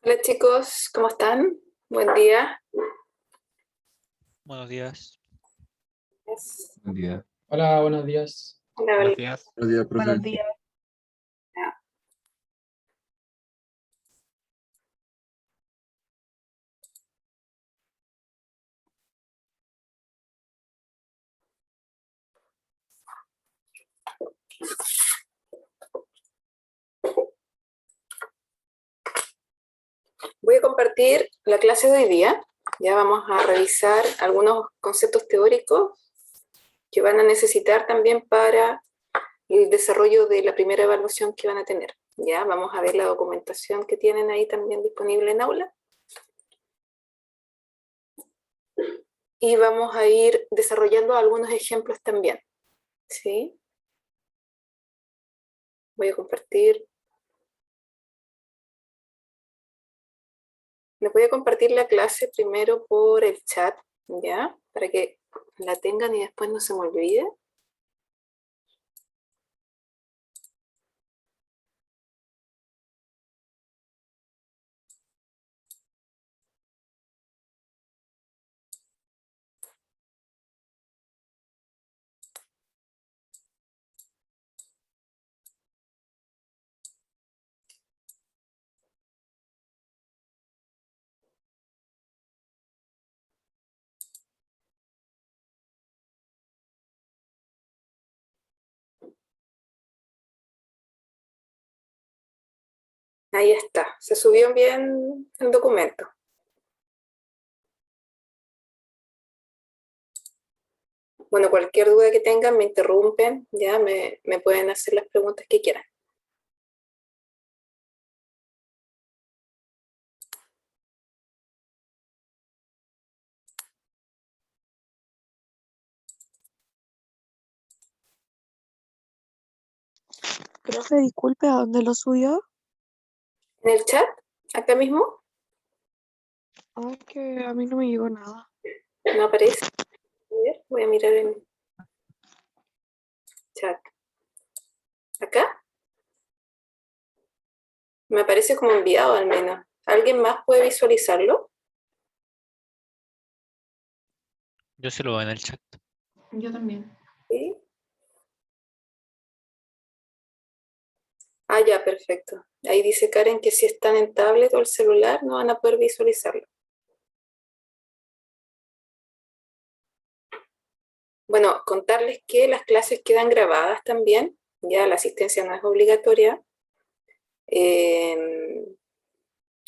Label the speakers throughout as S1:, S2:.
S1: Hola chicos, ¿cómo están? Buen día.
S2: Buenos días.
S3: Buen día.
S4: Hola, buenos días.
S1: Hola,
S2: Buenos
S1: hola.
S2: días.
S3: Buenos días, profe.
S5: Buenos días.
S1: Voy a compartir la clase de hoy día. Ya vamos a revisar algunos conceptos teóricos que van a necesitar también para el desarrollo de la primera evaluación que van a tener. Ya vamos a ver la documentación que tienen ahí también disponible en aula. Y vamos a ir desarrollando algunos ejemplos también. ¿Sí? Voy a compartir. Les voy a compartir la clase primero por el chat, ¿ya? Para que la tengan y después no se me olvide. Ahí está, se subió bien el documento. Bueno, cualquier duda que tengan me interrumpen, ya me pueden hacer las preguntas que quieran.
S5: Profe, disculpe, ¿a dónde lo subió?
S1: En el chat, acá mismo,
S5: Ah, es que a mí no me llegó nada.
S1: no aparece. A ver, voy a mirar en el chat. ¿Acá? Me aparece como enviado al menos. ¿Alguien más puede visualizarlo?
S2: Yo se lo veo en el chat.
S5: Yo también.
S1: Sí. Ah, ya, perfecto. Ahí dice Karen que si están en tablet o el celular no van a poder visualizarlo. Bueno, contarles que las clases quedan grabadas también, ya la asistencia no es obligatoria.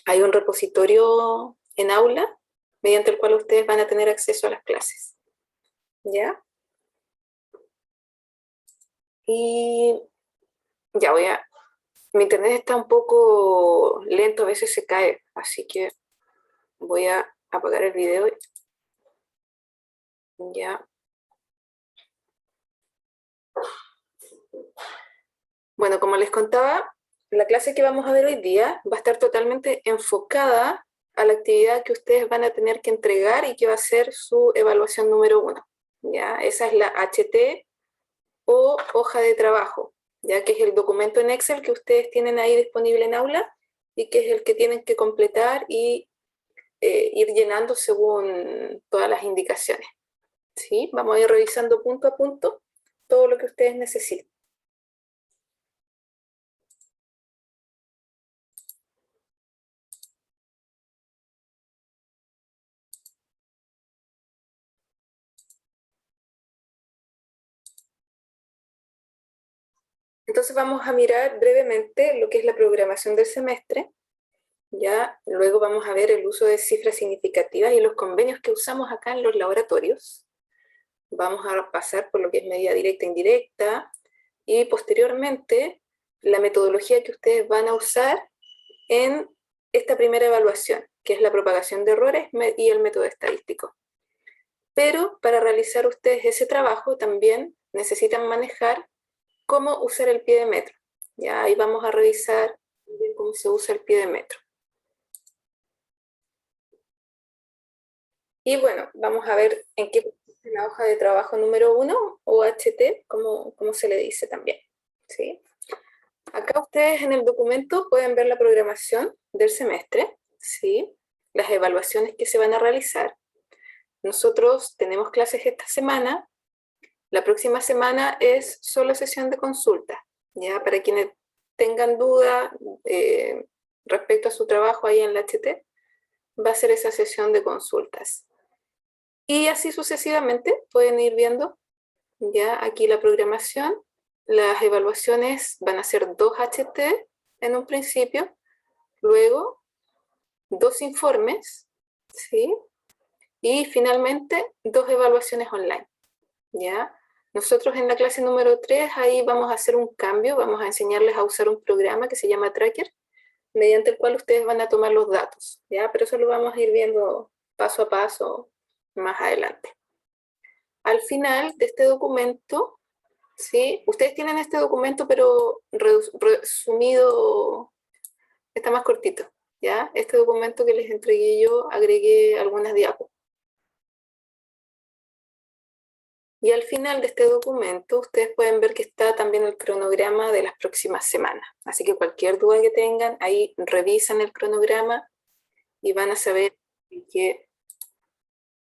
S1: Hay un repositorio en aula mediante el cual ustedes van a tener acceso a las clases. ¿Ya? Y ya mi internet está un poco lento, a veces se cae, así que voy a apagar el video. Ya. Bueno, como les contaba, la clase que vamos a ver hoy día va a estar totalmente enfocada a la actividad que ustedes van a tener que entregar y que va a ser su evaluación número 1. ¿Ya? Esa es la HT o hoja de trabajo, ya que es el documento en Excel que ustedes tienen ahí disponible en aula y que es el que tienen que completar y ir llenando según todas las indicaciones. ¿Sí? Vamos a ir revisando punto a punto todo lo que ustedes necesiten. Entonces vamos a mirar brevemente lo que es la programación del semestre. Ya luego vamos a ver el uso de cifras significativas y los convenios que usamos acá en los laboratorios. Vamos a pasar por lo que es medida directa e indirecta y posteriormente la metodología que ustedes van a usar en esta primera evaluación, que es la propagación de errores y el método estadístico. Pero para realizar ustedes ese trabajo también necesitan manejar cómo usar el pie de metro. Ya ahí vamos a revisar cómo se usa el pie de metro. Y bueno, vamos a ver en qué consiste la hoja de trabajo número 1 o HT, como se le dice también. ¿Sí? Acá ustedes en el documento pueden ver la programación del semestre. ¿sí? Las evaluaciones que se van a realizar. Nosotros tenemos clases esta semana. La próxima semana es solo sesión de consulta, ¿ya? Para quienes tengan duda respecto a su trabajo ahí en la HT, va a ser esa sesión de consultas. Y así sucesivamente pueden ir viendo ya aquí la programación. Las evaluaciones van a ser 2 HT en un principio, luego 2 informes, ¿sí? Y finalmente 2 evaluaciones online, ¿ya? Nosotros en la clase número 3 ahí vamos a hacer un cambio, vamos a enseñarles a usar un programa que se llama Tracker, mediante el cual ustedes van a tomar los datos, ¿ya? Pero eso lo vamos a ir viendo paso a paso más adelante. Al final de este documento, ¿sí? Ustedes tienen este documento, pero resumido, está más cortito, ¿ya? Este documento que les entregué yo, agregué algunas diapositivas. Y al final de este documento, ustedes pueden ver que está también el cronograma de las próximas semanas. Así que cualquier duda que tengan, ahí revisan el cronograma y van a saber qué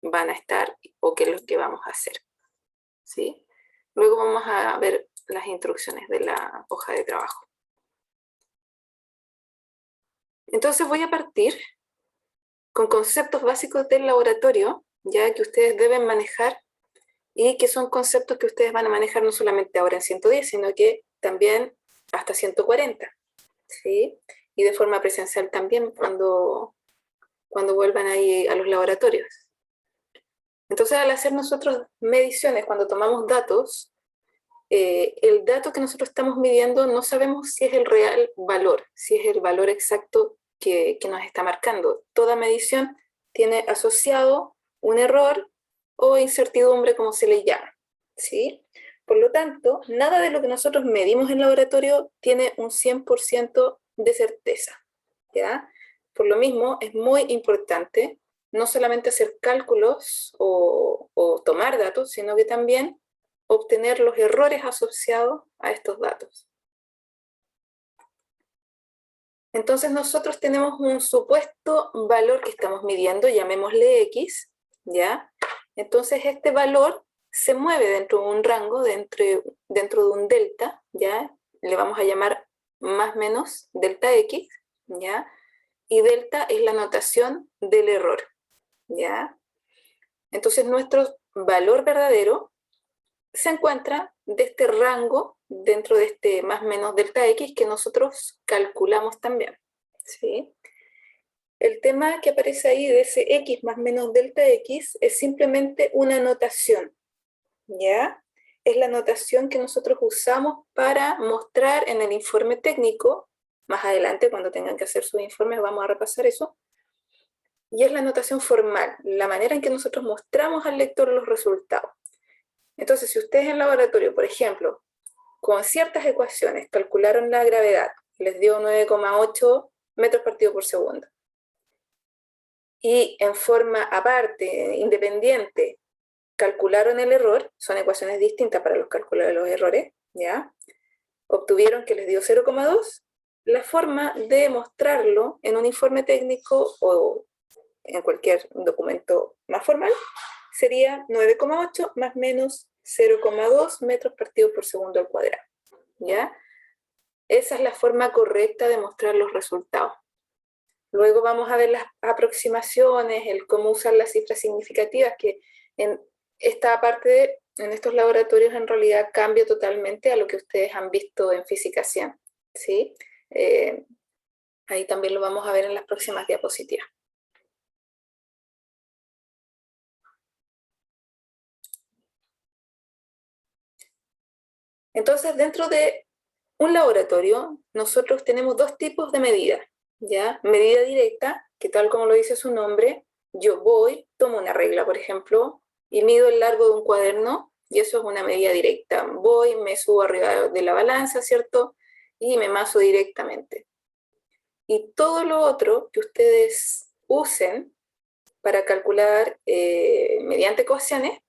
S1: van a estar o qué es lo que vamos a hacer, ¿sí? Luego vamos a ver las instrucciones de la hoja de trabajo. Entonces voy a partir con conceptos básicos del laboratorio, ya que ustedes deben manejar y que son conceptos que ustedes van a manejar no solamente ahora en 110, sino que también hasta 140, ¿sí? Y de forma presencial también cuando vuelvan ahí a los laboratorios. Entonces, al hacer nosotros mediciones, cuando tomamos datos, el dato que nosotros estamos midiendo no sabemos si es el real valor, si es el valor exacto que nos está marcando. Toda medición tiene asociado un error o incertidumbre, como se le llama, ¿sí? Por lo tanto, nada de lo que nosotros medimos en laboratorio tiene un 100% de certeza, ¿ya? Por lo mismo, es muy importante no solamente hacer cálculos o tomar datos, sino que también obtener los errores asociados a estos datos. Entonces nosotros tenemos un supuesto valor que estamos midiendo, llamémosle X, ¿ya? Entonces este valor se mueve dentro de un rango, dentro de un delta, ¿ya? Le vamos a llamar más menos delta X, ¿ya? Y delta es la notación del error, ¿ya? Entonces nuestro valor verdadero se encuentra de este rango dentro de este más menos delta X que nosotros calculamos también, ¿sí? El tema que aparece ahí de ese X más menos delta X es simplemente una notación, ¿ya? Es la notación que nosotros usamos para mostrar en el informe técnico, más adelante cuando tengan que hacer sus informes vamos a repasar eso, y es la notación formal, la manera en que nosotros mostramos al lector los resultados. Entonces, si ustedes en laboratorio, por ejemplo, con ciertas ecuaciones calcularon la gravedad, les dio 9,8 metros partido por segundo, y en forma aparte, independiente, calcularon el error, son ecuaciones distintas para los cálculos de los errores, ¿ya? Obtuvieron que les dio 0,2, la forma de mostrarlo en un informe técnico o en cualquier documento más formal sería 9,8 más menos 0,2 metros partido por segundo al cuadrado, ¿ya? Esa es la forma correcta de mostrar los resultados. Luego vamos a ver las aproximaciones, el cómo usar las cifras significativas, que en esta parte, en estos laboratorios, en realidad cambia totalmente a lo que ustedes han visto en Física 100, ¿sí? Ahí también lo vamos a ver en las próximas diapositivas. Entonces, dentro de un laboratorio, nosotros tenemos 2 tipos de medidas, ¿ya? Medida directa, que tal como lo dice su nombre, yo voy, tomo una regla, por ejemplo, y mido el largo de un cuaderno, y eso es una medida directa. Voy, me subo arriba de la balanza, ¿cierto? Y me maso directamente. Y todo lo otro que ustedes usen para calcular mediante ecuaciones,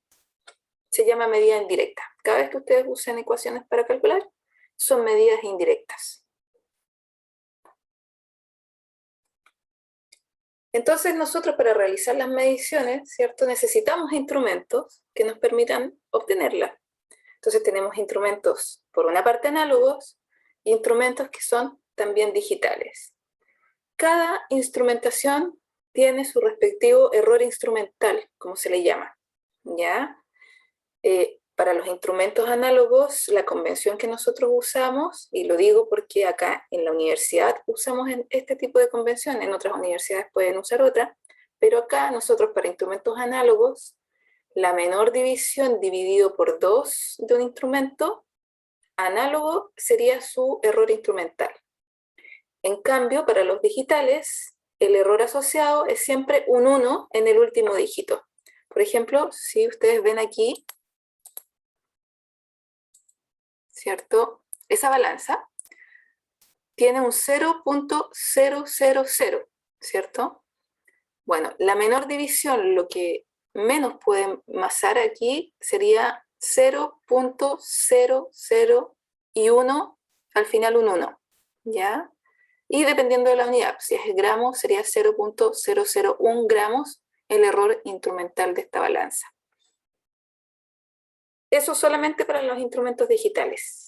S1: se llama medida indirecta. Cada vez que ustedes usen ecuaciones para calcular, son medidas indirectas. Entonces nosotros para realizar las mediciones, ¿cierto? Necesitamos instrumentos que nos permitan obtenerlas. Entonces tenemos instrumentos, por una parte análogos, y instrumentos que son también digitales. Cada instrumentación tiene su respectivo error instrumental, como se le llama, ¿ya? Para los instrumentos análogos, la convención que nosotros usamos, y lo digo porque acá en la universidad usamos este tipo de convención, en otras universidades pueden usar otra, pero acá nosotros para instrumentos análogos, la menor división dividido por 2 de un instrumento análogo sería su error instrumental. En cambio, para los digitales, el error asociado es siempre un 1 en el último dígito. Por ejemplo, si ustedes ven aquí, ¿cierto? Esa balanza tiene un 0.000, ¿cierto? Bueno, la menor división, lo que menos puede masar aquí sería 0.00 al final un 1, ¿ya? Y dependiendo de la unidad, si es gramos, sería 0.001 gramos el error instrumental de esta balanza. Eso solamente para los instrumentos digitales.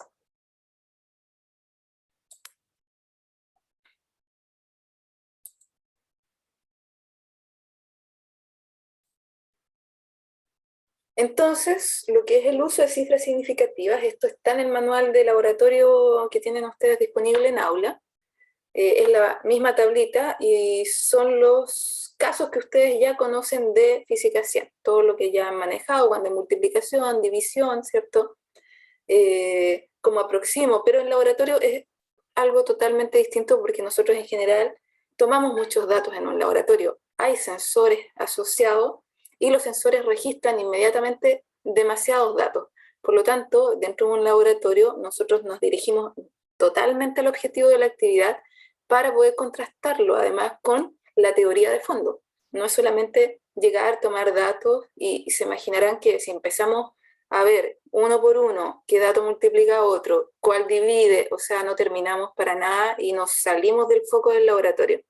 S1: Entonces, lo que es el uso de cifras significativas, esto está en el manual de laboratorio que tienen ustedes disponible en aula. Es la misma tablita y son los casos que ustedes ya conocen de física 100, todo lo que ya han manejado, cuando hay multiplicación, división, ¿cierto? Como aproximo, pero en laboratorio es algo totalmente distinto porque nosotros en general tomamos muchos datos en un laboratorio. Hay sensores asociados y los sensores registran inmediatamente demasiados datos. Por lo tanto, dentro de un laboratorio nosotros nos dirigimos totalmente al objetivo de la actividad para poder contrastarlo además con la teoría de fondo. No es solamente llegar, tomar datos y se imaginarán que si empezamos a ver uno por uno qué dato multiplica a otro, cuál divide, o sea, no terminamos para nada y nos salimos del foco del laboratorio.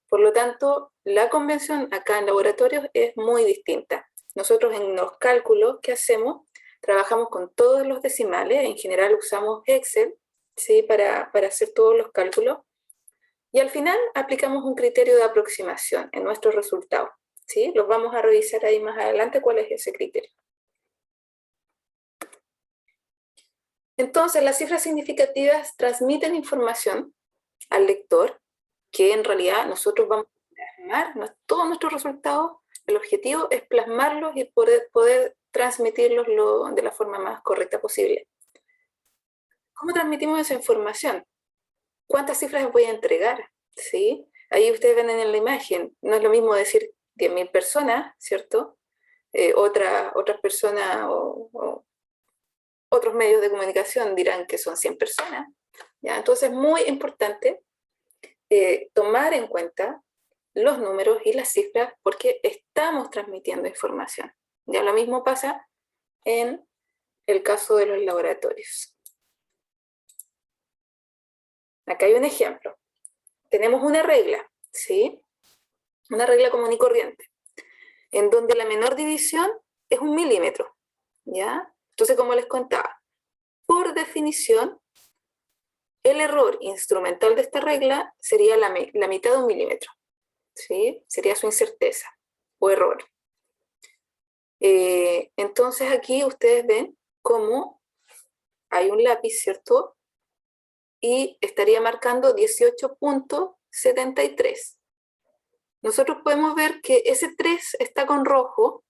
S1: Por lo tanto, la convención acá en laboratorios es muy distinta. Nosotros en los cálculos que hacemos, trabajamos con todos los decimales, en general usamos Excel, ¿sí? para hacer todos los cálculos, y al final aplicamos un criterio de aproximación en nuestros resultados, ¿sí? Los vamos a revisar ahí más adelante cuál es ese criterio. Entonces, las cifras significativas transmiten información al lector que en realidad nosotros vamos a plasmar todos nuestros resultados. El objetivo es plasmarlos y poder transmitirlos de la forma más correcta posible. ¿Cómo transmitimos esa información? ¿Cuántas cifras voy a entregar? ¿Sí? Ahí ustedes ven en la imagen, no es lo mismo decir 10.000 personas, ¿cierto? Otras personas o otros medios de comunicación dirán que son 100 personas. ¿Ya? Entonces es muy importante tomar en cuenta los números y las cifras porque estamos transmitiendo información. Ya lo mismo pasa en el caso de los laboratorios. Acá hay un ejemplo. Tenemos una regla, ¿sí? Una regla común y corriente, en donde la menor división es 1 milímetro, ¿ya? Entonces, como les contaba, por definición, el error instrumental de esta regla sería la mitad de 1 milímetro, ¿sí? Sería su incerteza o error. Entonces aquí ustedes ven cómo hay un lápiz, ¿cierto? Y estaría marcando 18.73. Nosotros podemos ver que ese 3 está con rojo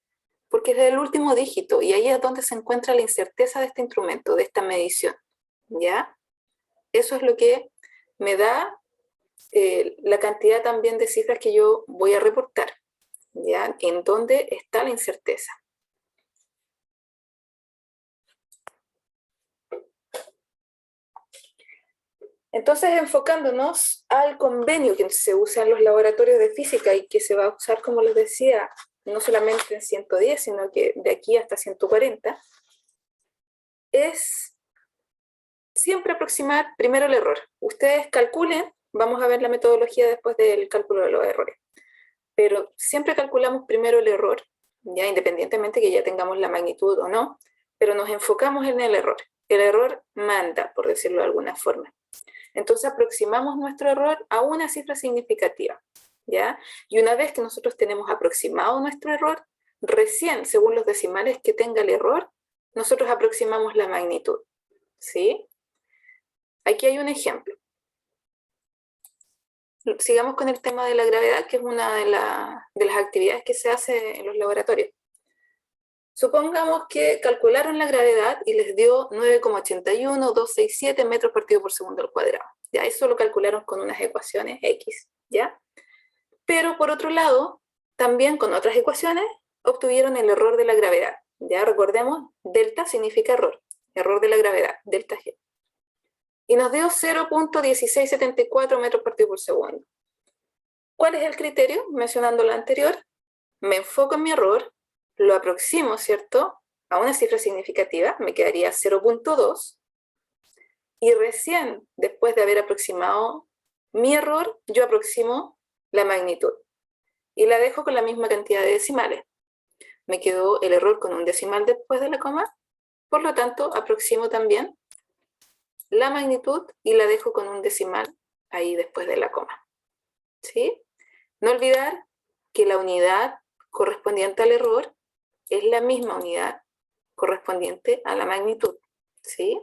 S1: porque es el último dígito y ahí es donde se encuentra la incerteza de este instrumento, de esta medición, ¿ya? Eso es lo que me da la cantidad también de cifras que yo voy a reportar, ¿ya? En dónde está la incerteza. Entonces, enfocándonos al convenio que se usa en los laboratorios de física y que se va a usar, como les decía, no solamente en 110, sino que de aquí hasta 140, es siempre aproximar primero el error. Ustedes calculen, vamos a ver la metodología después del cálculo de los errores. pero siempre calculamos primero el error, ya independientemente que ya tengamos la magnitud o no, pero nos enfocamos en el error. El error manda, por decirlo de alguna forma. Entonces aproximamos nuestro error a una cifra significativa, ¿ya? Y una vez que nosotros tenemos aproximado nuestro error, recién, según los decimales que tenga el error, nosotros aproximamos la magnitud, ¿sí? Aquí hay un ejemplo. Sigamos con el tema de la gravedad, que es una de las actividades que se hace en los laboratorios. Supongamos que calcularon la gravedad y les dio 9,81267 metros partido por segundo al cuadrado. Ya, eso lo calcularon con unas ecuaciones X, ¿ya? Pero por otro lado, también con otras ecuaciones, obtuvieron el error de la gravedad. Ya recordemos, delta significa error, error de la gravedad, delta G. Y nos dio 0.1674 metros partido por segundo. ¿Cuál es el criterio? Mencionando lo anterior, me enfoco en mi error, lo aproximo, ¿cierto?, a una cifra significativa, me quedaría 0.2, y recién, después de haber aproximado mi error, yo aproximo la magnitud. Y la dejo con la misma cantidad de decimales. Me quedó el error con un decimal después de la coma, por lo tanto, aproximo también la magnitud y la dejo con un decimal ahí después de la coma. ¿Sí? No olvidar que la unidad correspondiente al error es la misma unidad correspondiente a la magnitud. ¿Sí?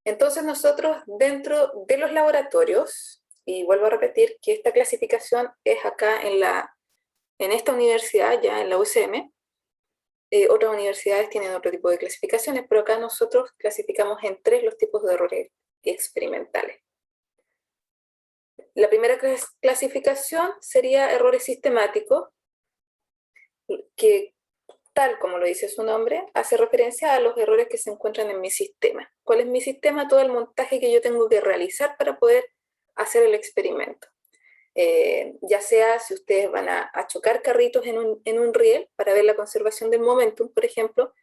S1: Entonces nosotros dentro de los laboratorios, y vuelvo a repetir que esta clasificación es acá en esta universidad, ya en la UCM, otras universidades tienen otro tipo de clasificaciones, pero acá nosotros clasificamos en 3 los tipos de errores experimentales. La primera clasificación sería errores sistemáticos, que tal como lo dice su nombre, hace referencia a los errores que se encuentran en mi sistema. ¿Cuál es mi sistema? Todo el montaje que yo tengo que realizar para poder hacer el experimento. Ya sea si ustedes van a chocar carritos en un riel para ver la conservación del momentum, por ejemplo,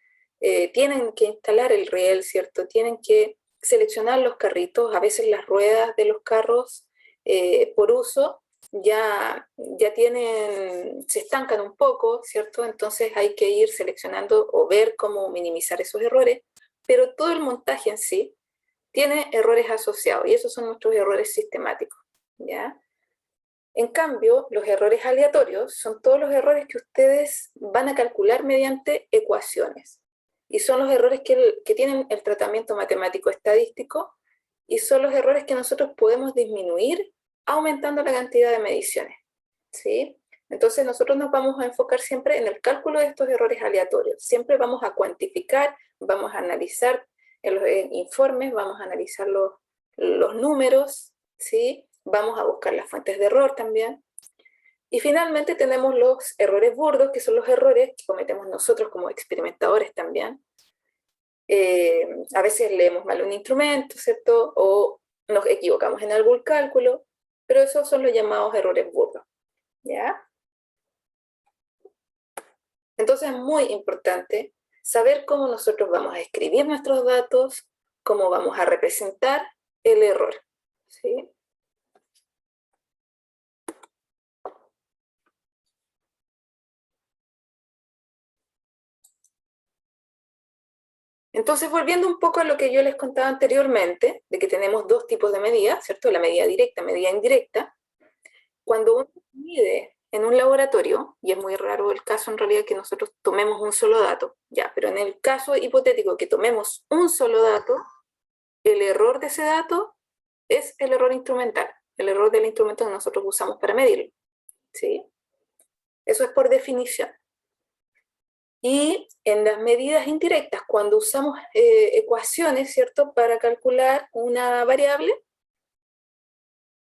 S1: tienen que instalar el riel, ¿cierto? Tienen que seleccionar los carritos, a veces las ruedas de los carros por uso ya se estancan un poco, ¿cierto? Entonces hay que ir seleccionando o ver cómo minimizar esos errores, pero todo el montaje en sí tiene errores asociados y esos son nuestros errores sistemáticos, ¿ya? En cambio, los errores aleatorios son todos los errores que ustedes van a calcular mediante ecuaciones y son los errores que tienen el tratamiento matemático estadístico y son los errores que nosotros podemos disminuir aumentando la cantidad de mediciones, ¿sí? Entonces nosotros nos vamos a enfocar siempre en el cálculo de estos errores aleatorios. Siempre vamos a cuantificar, vamos a analizar en los informes, vamos a analizar los números, ¿sí? Vamos a buscar las fuentes de error también. Y finalmente tenemos los errores burdos, que son los errores que cometemos nosotros como experimentadores también. A veces leemos mal un instrumento, ¿cierto? O nos equivocamos en algún cálculo, pero esos son los llamados errores burdos, ¿ya? Entonces es muy importante saber cómo nosotros vamos a escribir nuestros datos, cómo vamos a representar el error, ¿sí? Entonces, volviendo un poco a lo que yo les contaba anteriormente, de que tenemos 2 tipos de medidas, ¿cierto? La medida directa, medida indirecta. Cuando uno mide en un laboratorio, y es muy raro el caso en realidad que nosotros tomemos un solo dato, ya, pero en el caso hipotético que tomemos un solo dato, el error de ese dato es el error instrumental, el error del instrumento que nosotros usamos para medirlo, ¿sí? Eso es por definición. Y en las medidas indirectas, cuando usamos ecuaciones, ¿cierto?, para calcular una variable,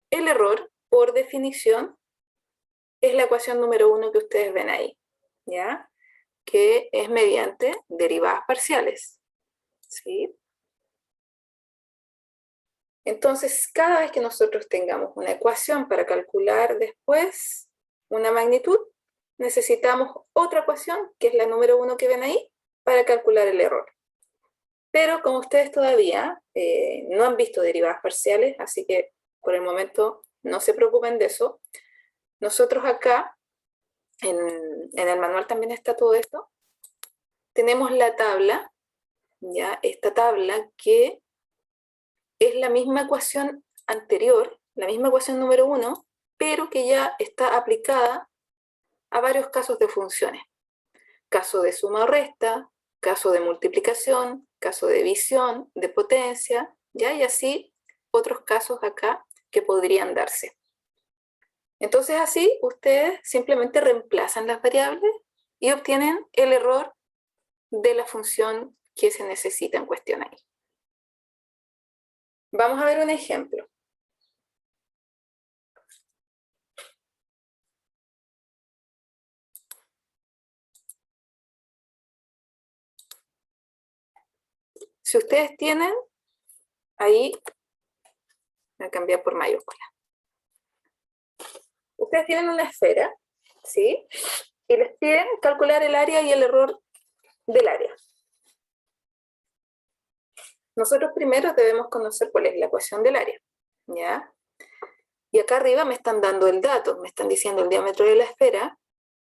S1: el error, por definición, es la ecuación número 1 que ustedes ven ahí, ¿ya? Que es mediante derivadas parciales, ¿sí? Entonces, cada vez que nosotros tengamos una ecuación para calcular después una magnitud, necesitamos otra ecuación, que es la número 1 que ven ahí, para calcular el error. Pero como ustedes todavía no han visto derivadas parciales, así que por el momento no se preocupen de eso. Nosotros acá, en el manual también está todo esto, tenemos la tabla, ¿ya? Esta tabla que es la misma ecuación anterior, la misma ecuación número 1, pero que ya está aplicada a varios casos de funciones. Caso de suma o resta, caso de multiplicación, caso de división, de potencia, ¿ya? Y así otros casos acá que podrían darse. Entonces así ustedes simplemente reemplazan las variables y obtienen el error de la función que se necesita en cuestión ahí. Vamos a ver un ejemplo. Si ustedes tienen, ahí voy a cambiar por mayúscula. Ustedes tienen una esfera, ¿sí? Y les piden calcular el área y el error del área. Nosotros primero debemos conocer cuál es la ecuación del área, ¿ya? Y acá arriba me están dando el dato, me están diciendo el diámetro de la esfera,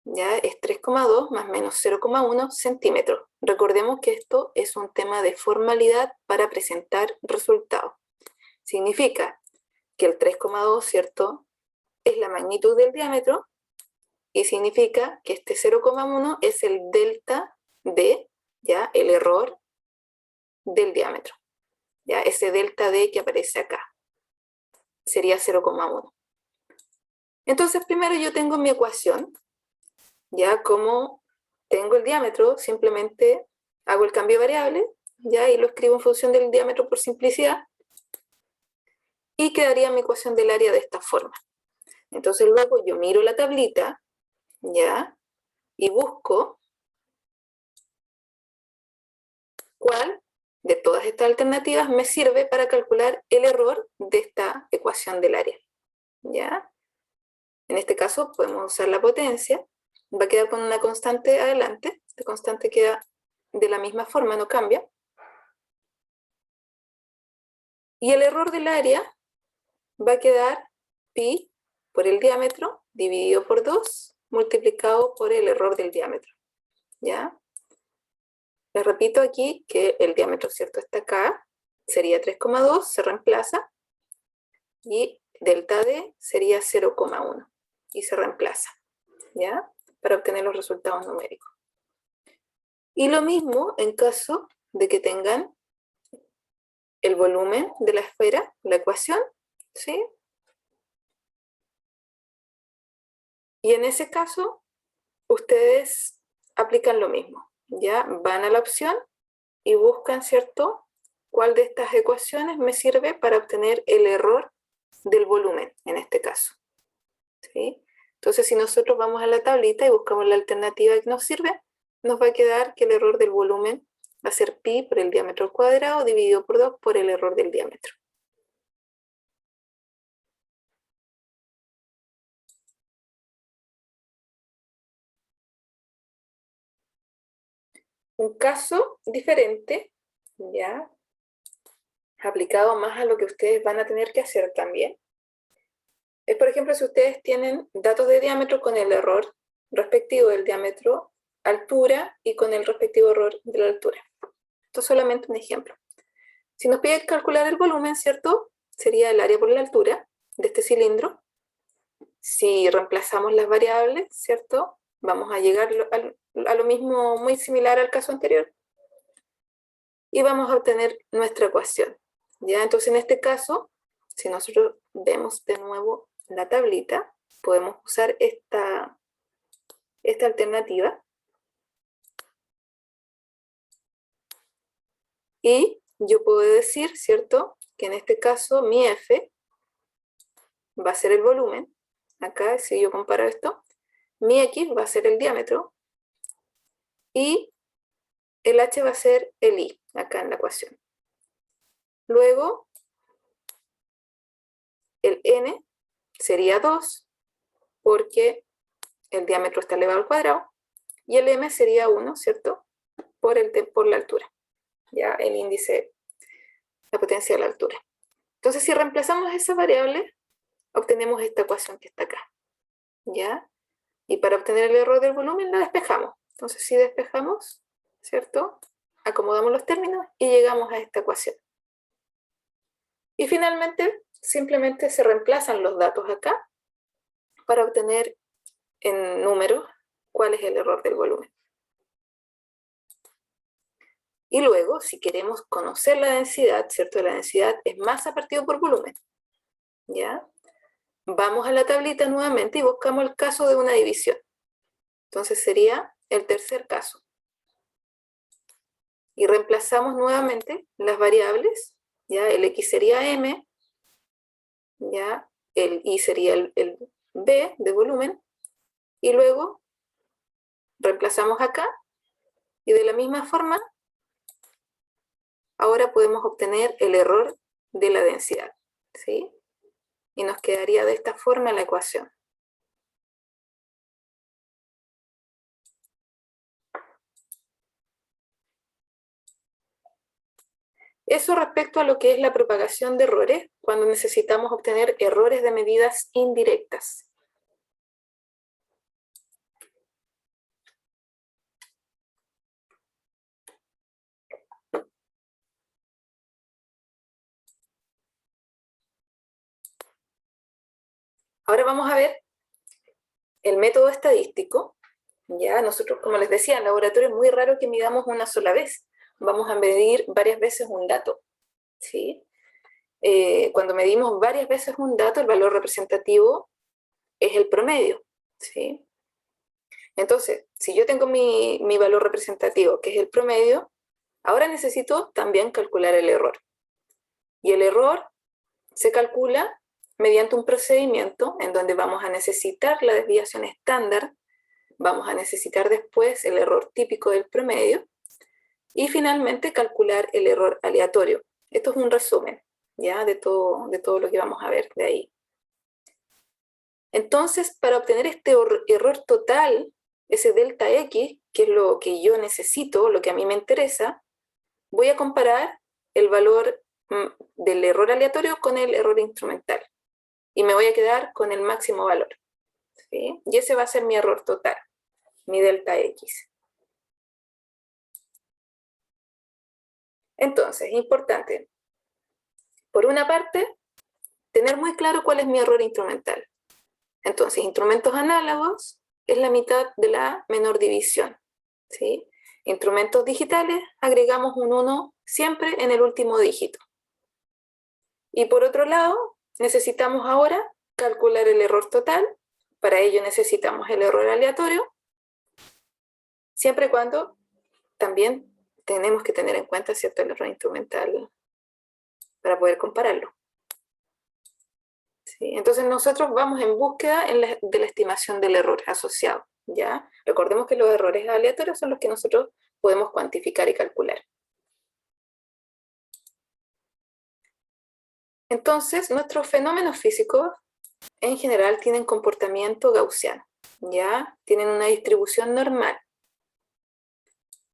S1: ¿ya? Es 3,2 más menos 0,1 centímetros. Recordemos que esto es un tema de formalidad para presentar resultados. Significa que el 3,2, ¿cierto?, es la magnitud del diámetro y significa que este 0,1 es el delta D, ¿ya?, el error del diámetro. ¿Ya? Ese delta D que aparece acá sería 0,1. Entonces primero yo tengo mi ecuación, ya como tengo el diámetro, simplemente hago el cambio de variable, ya, y lo escribo en función del diámetro por simplicidad, y quedaría mi ecuación del área de esta forma. Entonces luego yo miro la tablita, ya, y busco cuál de todas estas alternativas me sirve para calcular el error de esta ecuación del área, ya. En este caso podemos usar la potencia, va a quedar con una constante adelante, esta constante queda de la misma forma, no cambia. Y el error del área va a quedar pi por el diámetro dividido por 2 multiplicado por el error del diámetro, ¿ya? Les repito aquí que el diámetro, ¿cierto?, está acá, sería 3,2, se reemplaza, y delta D sería 0,1 y se reemplaza, ¿ya?, para obtener los resultados numéricos. Y lo mismo en caso de que tengan el volumen de la esfera, la ecuación, ¿sí? Y en ese caso, ustedes aplican lo mismo, ¿ya? Van a la opción y buscan, ¿cierto?, cuál de estas ecuaciones me sirve para obtener el error del volumen, en este caso, ¿sí? Entonces, si nosotros vamos a la tablita y buscamos la alternativa que nos sirve, nos va a quedar que el error del volumen va a ser pi por el diámetro al cuadrado dividido por 2 por el error del diámetro. Un caso diferente, ya, aplicado más a lo que ustedes van a tener que hacer también, es, por ejemplo, si ustedes tienen datos de diámetro con el error respectivo del diámetro, altura, y con el respectivo error de la altura. Esto es solamente un ejemplo. Si nos pide calcular el volumen, ¿cierto?, sería el área por la altura de este cilindro. Si reemplazamos las variables, ¿cierto?, vamos a llegar a lo mismo, muy similar al caso anterior, y vamos a obtener nuestra ecuación, ¿ya? Entonces, en este caso, si nosotros vemos de nuevo la tablita, podemos usar esta alternativa, y yo puedo decir, ¿cierto?, que en este caso mi F va a ser el volumen. Acá, si yo comparo esto, mi X va a ser el diámetro y el H va a ser el I, acá en la ecuación. Luego, el N sería 2, porque el diámetro está elevado al cuadrado, y el m sería 1, ¿cierto? Por la altura, ya el índice, la potencia de la altura. Entonces, si reemplazamos esa variable, obtenemos esta ecuación que está acá, ¿ya? Y para obtener el error del volumen, la despejamos. Entonces, si despejamos, ¿cierto? Acomodamos los términos y llegamos a esta ecuación. Y finalmente, simplemente se reemplazan los datos acá para obtener en números cuál es el error del volumen. Y luego, si queremos conocer la densidad, ¿cierto? La densidad es masa partido por volumen, ¿ya? Vamos a la tablita nuevamente y buscamos el caso de una división. Entonces sería el tercer caso. Y reemplazamos nuevamente las variables, ¿ya? El x sería m, ¿ya? El y sería el b de volumen, y luego reemplazamos acá, y de la misma forma, ahora podemos obtener el error de la densidad, ¿sí? Y nos quedaría de esta forma la ecuación. Eso respecto a lo que es la propagación de errores, cuando necesitamos obtener errores de medidas indirectas. Ahora vamos a ver el método estadístico. Ya nosotros, como les decía, en laboratorio es muy raro que midamos una sola vez. Vamos a medir varias veces un dato, ¿sí? Cuando medimos varias veces un dato, el valor representativo es el promedio, ¿sí? Entonces, si yo tengo mi valor representativo, que es el promedio, ahora necesito también calcular el error. Y el error se calcula mediante un procedimiento en donde vamos a necesitar la desviación estándar, vamos a necesitar después el error típico del promedio y finalmente calcular el error aleatorio. Esto es un resumen, ¿ya? De todo lo que vamos a ver de ahí. Entonces, para obtener este error total, ese delta X, que es lo que yo necesito, lo que a mí me interesa, voy a comparar el valor del error aleatorio con el error instrumental. Y me voy a quedar con el máximo valor, ¿sí? Y ese va a ser mi error total, mi delta X. Entonces, importante, por una parte, tener muy claro cuál es mi error instrumental. Entonces, instrumentos análogos es la mitad de la menor división, ¿sí? Instrumentos digitales, agregamos un 1 siempre en el último dígito. Y por otro lado, necesitamos ahora calcular el error total. Para ello necesitamos el error aleatorio, siempre y cuando también tenemos que tener en cuenta, ¿cierto?, el error instrumental para poder compararlo. ¿Sí? Entonces nosotros vamos en búsqueda de la estimación del error asociado, ¿ya? Recordemos que los errores aleatorios son los que nosotros podemos cuantificar y calcular. Entonces, nuestros fenómenos físicos en general tienen comportamiento gaussiano, ¿ya? Tienen una distribución normal.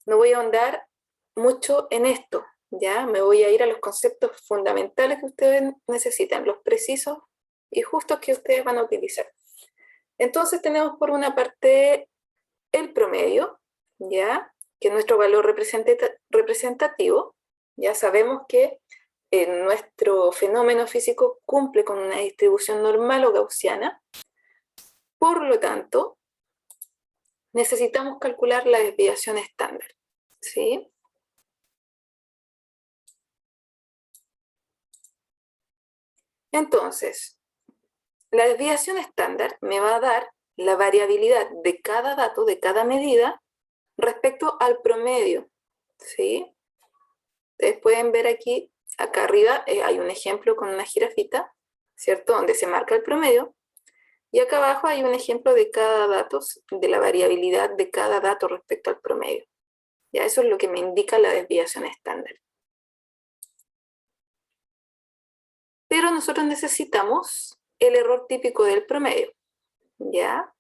S1: No voy a ahondar mucho en esto, ¿ya? Me voy a ir a los conceptos fundamentales que ustedes necesitan, los precisos y justos que ustedes van a utilizar. Entonces tenemos por una parte el promedio, ¿ya? Que es nuestro valor representativo. Ya sabemos que nuestro fenómeno físico cumple con una distribución normal o gaussiana. Por lo tanto, necesitamos calcular la desviación estándar, ¿sí? Entonces, la desviación estándar me va a dar la variabilidad de cada dato, de cada medida, respecto al promedio, ¿sí? Ustedes pueden ver aquí, acá arriba hay un ejemplo con una jirafita, ¿cierto?, donde se marca el promedio, y acá abajo hay un ejemplo de cada dato, de la variabilidad de cada dato respecto al promedio. Ya, eso es lo que me indica la desviación estándar. Pero nosotros necesitamos el error típico del promedio, ¿ya?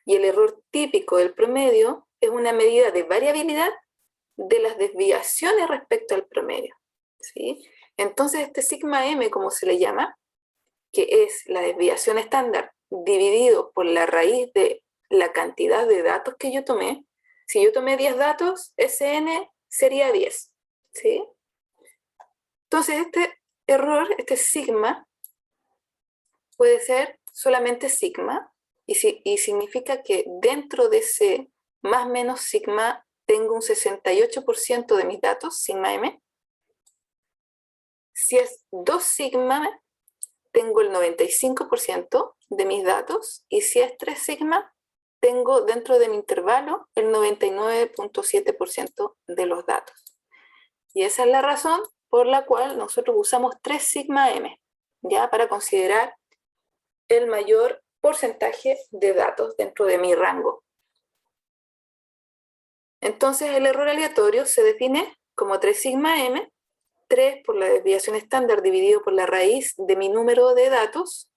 S1: Y el error típico del promedio es una medida de variabilidad de las desviaciones respecto al promedio, ¿sí? Entonces este sigma m, como se le llama, que es la desviación estándar dividido por la raíz de la cantidad de datos que yo tomé. Si yo tomé 10 datos, Sn sería 10, ¿sí? Entonces este error, este sigma, puede ser solamente sigma, y significa que dentro de ese más o menos sigma tengo un 68% de mis datos, sigma m. Si es 2 sigma, tengo el 95% de mis datos, y si es 3 sigma, tengo dentro de mi intervalo el 99.7% de los datos. Y esa es la razón por la cual nosotros usamos 3 sigma m, ya para considerar el mayor porcentaje de datos dentro de mi rango. Entonces el error aleatorio se define como 3 sigma m, 3 por la desviación estándar dividido por la raíz de mi número de datos,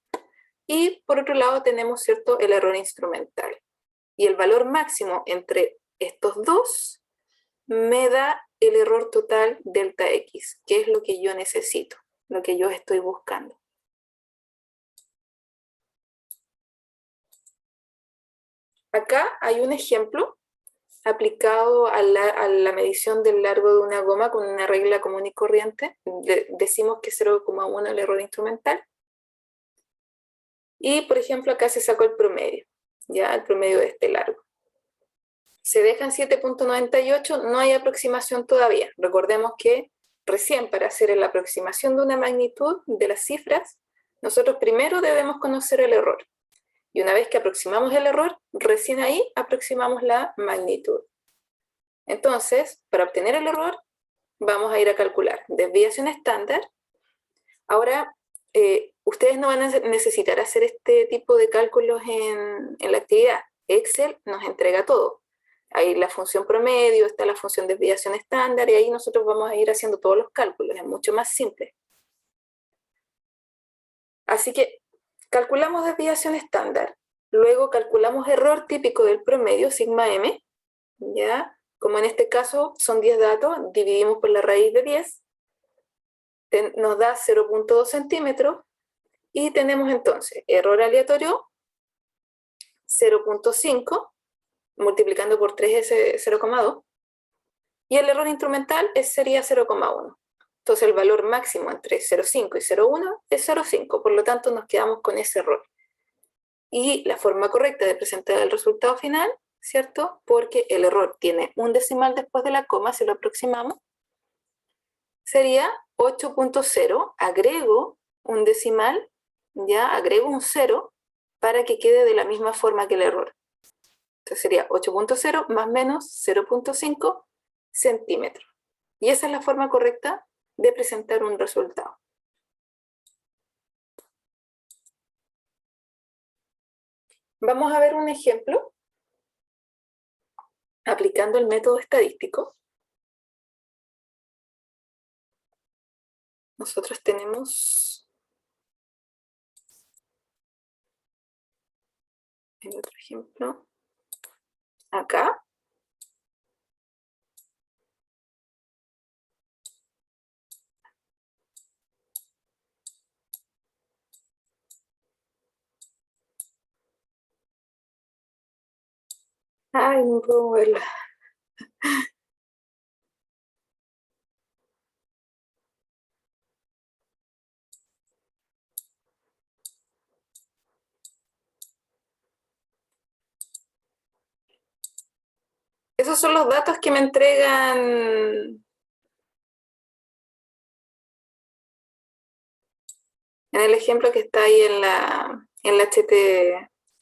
S1: y por otro lado tenemos, ¿cierto?, el error instrumental. Y el valor máximo entre estos dos me da el error total delta x, que es lo que yo necesito, lo que yo estoy buscando. Acá hay un ejemplo aplicado a la medición del largo de una goma con una regla común y corriente. Decimos que 0,1 el error instrumental. Y, por ejemplo, acá se sacó el promedio, ya el promedio de este largo. Se dejan 7.98, no hay aproximación todavía. Recordemos que recién para hacer la aproximación de una magnitud de las cifras, nosotros primero debemos conocer el error. Y una vez que aproximamos el error, recién ahí aproximamos la magnitud. Entonces, para obtener el error, vamos a ir a calcular desviación estándar. Ahora, ustedes no van a necesitar hacer este tipo de cálculos en la actividad. Excel nos entrega todo. Ahí la función promedio, está la función desviación estándar, y ahí nosotros vamos a ir haciendo todos los cálculos. Es mucho más simple. Así que calculamos desviación estándar, luego calculamos error típico del promedio, sigma m, ¿ya? Como en este caso son 10 datos, dividimos por la raíz de 10, nos da 0.2 centímetros, y tenemos entonces error aleatorio 0.5, multiplicando por 3 es 0,2, y el error instrumental sería 0,1. Entonces el valor máximo entre 0,5 y 0,1 es 0,5, por lo tanto nos quedamos con ese error. Y la forma correcta de presentar el resultado final, ¿cierto? Porque el error tiene un decimal después de la coma, si lo aproximamos, sería 8.0, agrego un decimal, ya agrego un 0 para que quede de la misma forma que el error. Entonces sería 8.0 más menos 0.5 centímetros. Y esa es la forma correcta de presentar un resultado. Vamos a ver un ejemplo aplicando el método estadístico. Nosotros tenemos el otro ejemplo acá. Ay, no puedo moverla. Esos son los datos que me entregan en el ejemplo que está ahí en la HT,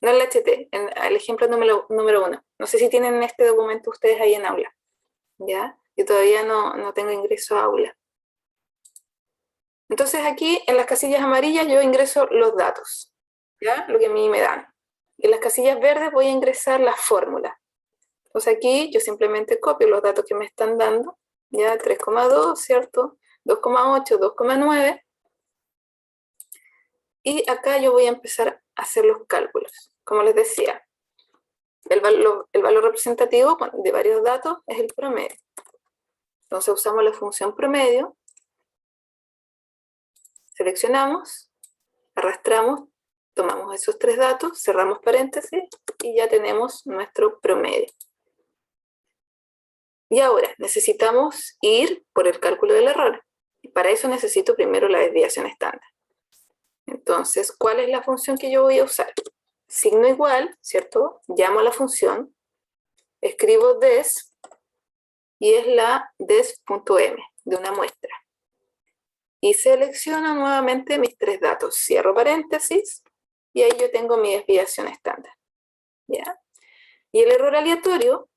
S1: no en la HT, en el ejemplo número 1. No sé si tienen este documento ustedes ahí en aula, ¿ya? Yo todavía no tengo ingreso a aula. Entonces aquí en las casillas amarillas yo ingreso los datos, ¿ya? Lo que a mí me dan. Y en las casillas verdes voy a ingresar las fórmulas. Entonces aquí yo simplemente copio los datos que me están dando, ya 3,2, ¿cierto? 2,8, 2,9. Y acá yo voy a empezar a hacer los cálculos. Como les decía, El valor representativo de varios datos es el promedio. Entonces usamos la función promedio, seleccionamos, arrastramos, tomamos esos 3 datos, cerramos paréntesis y ya tenemos nuestro promedio. Y ahora necesitamos ir por el cálculo del error. Y para eso necesito primero la desviación estándar. Entonces, ¿cuál es la función que yo voy a usar? Signo igual, ¿cierto? Llamo a la función, escribo des, y es la des.m, de una muestra. Y selecciono nuevamente mis 3 datos, cierro paréntesis, y ahí yo tengo mi desviación estándar. ¿Ya? Y el error aleatorio,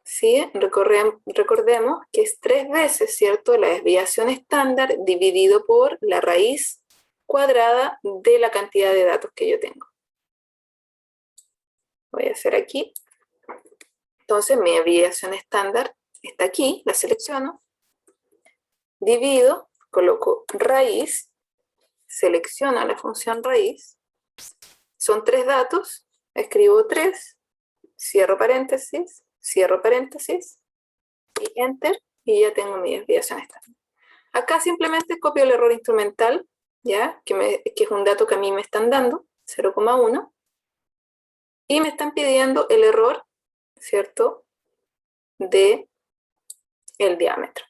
S1: ¿sí? Recordemos que es 3 veces, ¿cierto?, la desviación estándar dividido por la raíz cuadrada de la cantidad de datos que yo tengo. Voy a hacer aquí. Entonces mi desviación estándar está aquí, la selecciono, divido, coloco raíz, selecciono la función raíz, son 3 datos, escribo 3, cierro paréntesis, y enter, y ya tengo mi desviación estándar. Acá simplemente copio el error instrumental, ¿ya? Que es un dato que a mí me están dando, 0,1, y me están pidiendo el error, ¿cierto?, de el diámetro.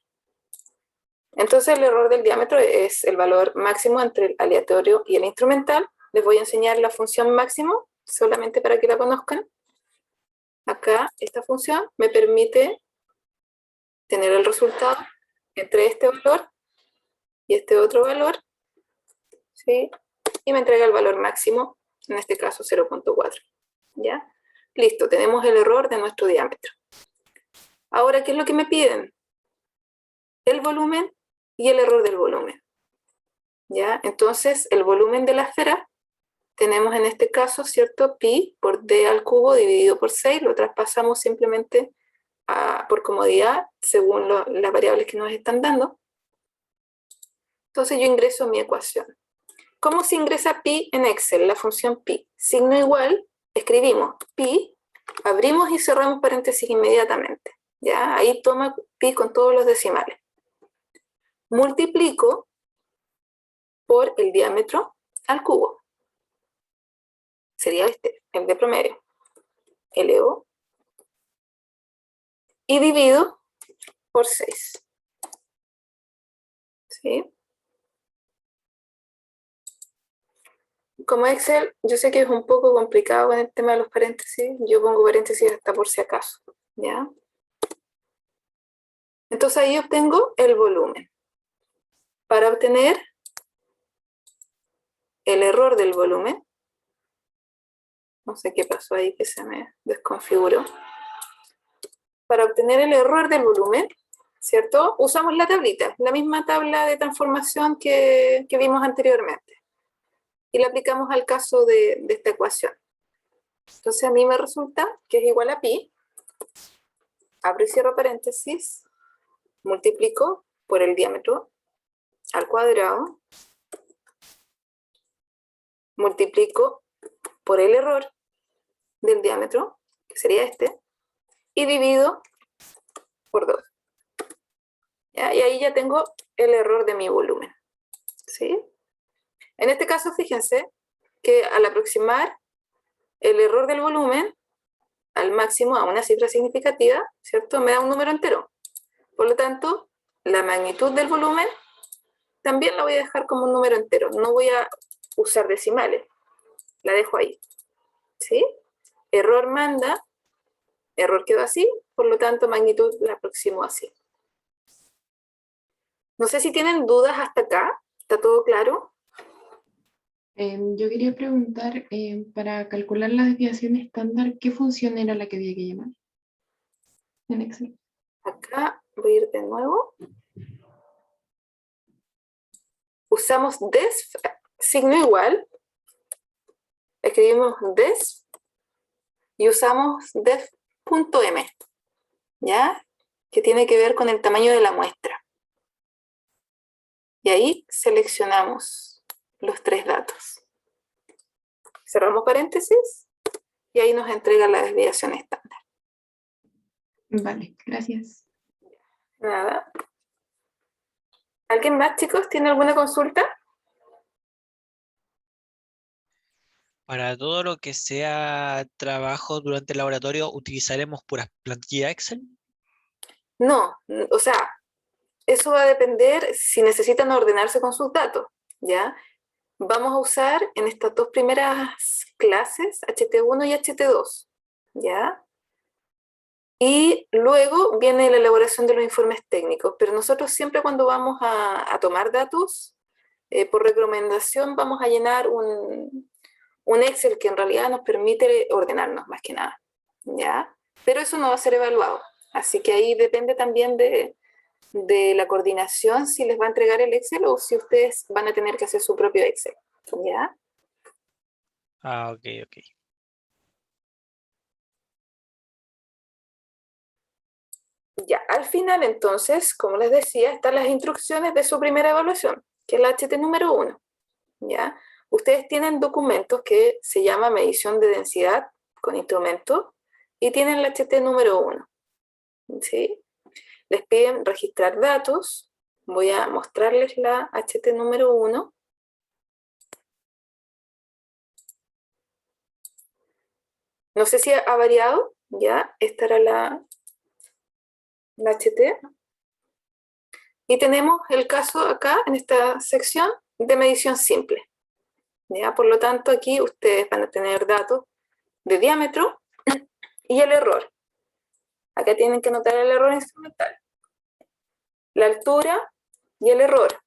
S1: Entonces el error del diámetro es el valor máximo entre el aleatorio y el instrumental. Les voy a enseñar la función máximo, solamente para que la conozcan. Acá, esta función me permite tener el resultado entre este valor y este otro valor, ¿sí? Y me entrega el valor máximo, en este caso 0,4. ¿Ya? Listo, tenemos el error de nuestro diámetro. Ahora, ¿qué es lo que me piden? El volumen y el error del volumen. ¿Ya? Entonces, el volumen de la esfera, tenemos en este caso, ¿cierto?, pi por d al cubo dividido por 6, lo traspasamos simplemente por comodidad, según las variables que nos están dando. Entonces yo ingreso mi ecuación. ¿Cómo se ingresa pi en Excel? La función pi. Signo igual, escribimos pi, abrimos y cerramos paréntesis inmediatamente. ¿Ya? Ahí toma pi con todos los decimales. Multiplico por el diámetro al cubo. Sería este, el de promedio. LO. Y divido por 6. ¿Sí? Como Excel, yo sé que es un poco complicado con el tema de los paréntesis. Yo pongo paréntesis hasta por si acaso. ¿Ya? Entonces ahí obtengo el volumen. Para obtener el error del volumen, no sé qué pasó ahí que se me desconfiguró. Para obtener el error del volumen, ¿cierto? Usamos la tablita, la misma tabla de transformación que vimos anteriormente. Y la aplicamos al caso de esta ecuación. Entonces a mí me resulta que es igual a pi, abro y cierro paréntesis, multiplico por el diámetro al cuadrado, multiplico por el error del diámetro, que sería este, y divido por 2. ¿Ya? Y ahí ya tengo el error de mi volumen. ¿Sí? En este caso, fíjense que al aproximar el error del volumen al máximo a una cifra significativa, ¿cierto?, me da un número entero. Por lo tanto, la magnitud del volumen también la voy a dejar como un número entero. No voy a usar decimales. La dejo ahí. ¿Sí? Error manda, error quedó así, por lo tanto, magnitud la aproximo así. No sé si tienen dudas hasta acá. ¿Está todo claro?
S5: Yo quería preguntar, para calcular la desviación estándar, ¿qué función era la que había que llamar en Excel?
S1: Acá voy a ir de nuevo. Usamos des, signo igual. Escribimos des y usamos def.m, ¿ya? Que tiene que ver con el tamaño de la muestra. Y ahí seleccionamos los 3 datos. Cerramos paréntesis y ahí nos entrega la desviación estándar.
S5: Vale, gracias.
S1: Nada. ¿Alguien más, chicos? ¿Tiene alguna consulta?
S2: Para todo lo que sea trabajo durante el laboratorio, ¿utilizaremos puras plantillas Excel?
S1: No, o sea, eso va a depender si necesitan ordenarse con sus datos, ¿ya? Vamos a usar en estas dos primeras clases HT1 y HT2, ¿ya? Y luego viene la elaboración de los informes técnicos, pero nosotros siempre cuando vamos a tomar datos, por recomendación vamos a llenar un Excel que en realidad nos permite ordenarnos más que nada, ¿ya? Pero eso no va a ser evaluado, así que ahí depende también de la coordinación si les va a entregar el Excel o si ustedes van a tener que hacer su propio Excel, ¿ya?
S2: Ah, ok, ok.
S1: Ya, al final entonces, como les decía, están las instrucciones de su primera evaluación, que es la HT número 1, ¿ya? Ustedes tienen documentos que se llama medición de densidad con instrumento y tienen la HT número 1, ¿sí? Les piden registrar datos. Voy a mostrarles la HT número 1. No sé si ha variado, ya, esta era la HT. Y tenemos el caso acá, en esta sección, de medición simple. ¿Ya? Por lo tanto, aquí ustedes van a tener datos de diámetro y el error. Acá tienen que anotar el error instrumental. La altura y el error.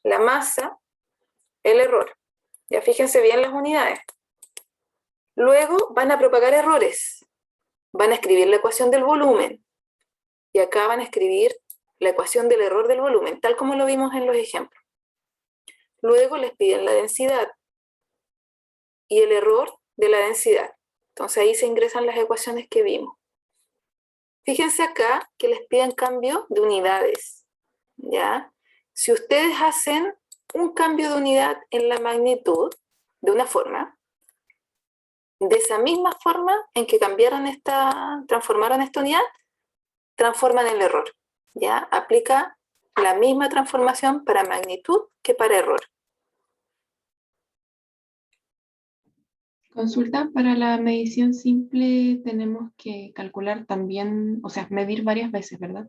S1: La masa, el error. Ya fíjense bien las unidades. Luego van a propagar errores. Van a escribir la ecuación del volumen. Y acá van a escribir la ecuación del error del volumen, tal como lo vimos en los ejemplos. Luego les piden la densidad y el error de la densidad. Entonces ahí se ingresan las ecuaciones que vimos. Fíjense acá que les piden cambio de unidades, ¿ya? Si ustedes hacen un cambio de unidad en la magnitud de una forma, de esa misma forma en que transformaron esta unidad, transforman el error, ¿ya? Aplica la misma transformación para magnitud que para error.
S5: Consulta, para la medición simple tenemos que calcular también, o sea, medir varias veces, ¿verdad?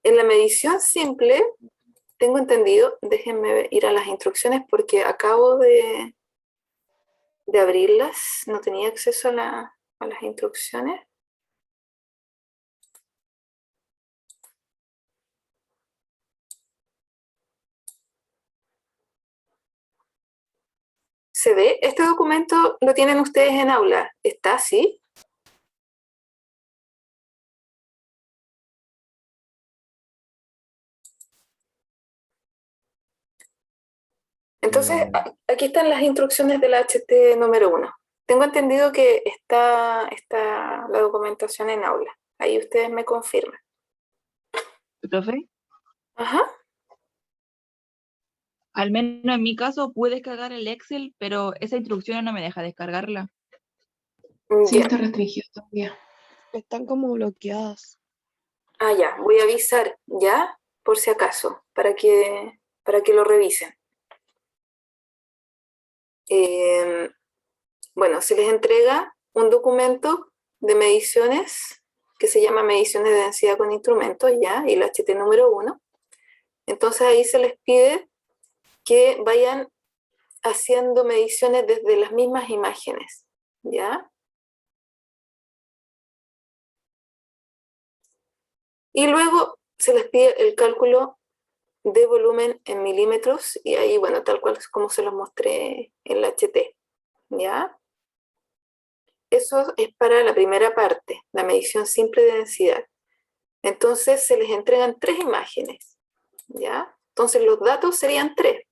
S1: En la medición simple, tengo entendido, déjenme ir a las instrucciones porque acabo de abrirlas, no tenía acceso a las instrucciones. ¿Se ve? Este documento lo tienen ustedes en aula. ¿Está así? Entonces, aquí están las instrucciones de la HT número 1. Tengo entendido que está la documentación en aula. Ahí ustedes me confirman.
S4: Profe,
S1: Ajá.
S4: al menos en mi caso pude descargar el Excel, pero esa instrucción no me deja descargarla.
S5: Sí,
S1: Ya.
S5: está restringido todavía.
S6: Están como bloqueadas.
S1: Ah, ya. Voy a avisar ya, por si acaso, para que lo revisen. Bueno, se les entrega un documento de mediciones que se llama mediciones de densidad con instrumentos, ya, y la HT número 1. Entonces ahí se les pide que vayan haciendo mediciones desde las mismas imágenes, ¿ya? Y luego se les pide el cálculo de volumen en milímetros, y ahí, bueno, tal cual como se los mostré en la HT, ¿ya? Eso es para la primera parte, la medición simple de densidad. Entonces se les entregan 3 imágenes, ¿ya? Entonces los datos serían 3.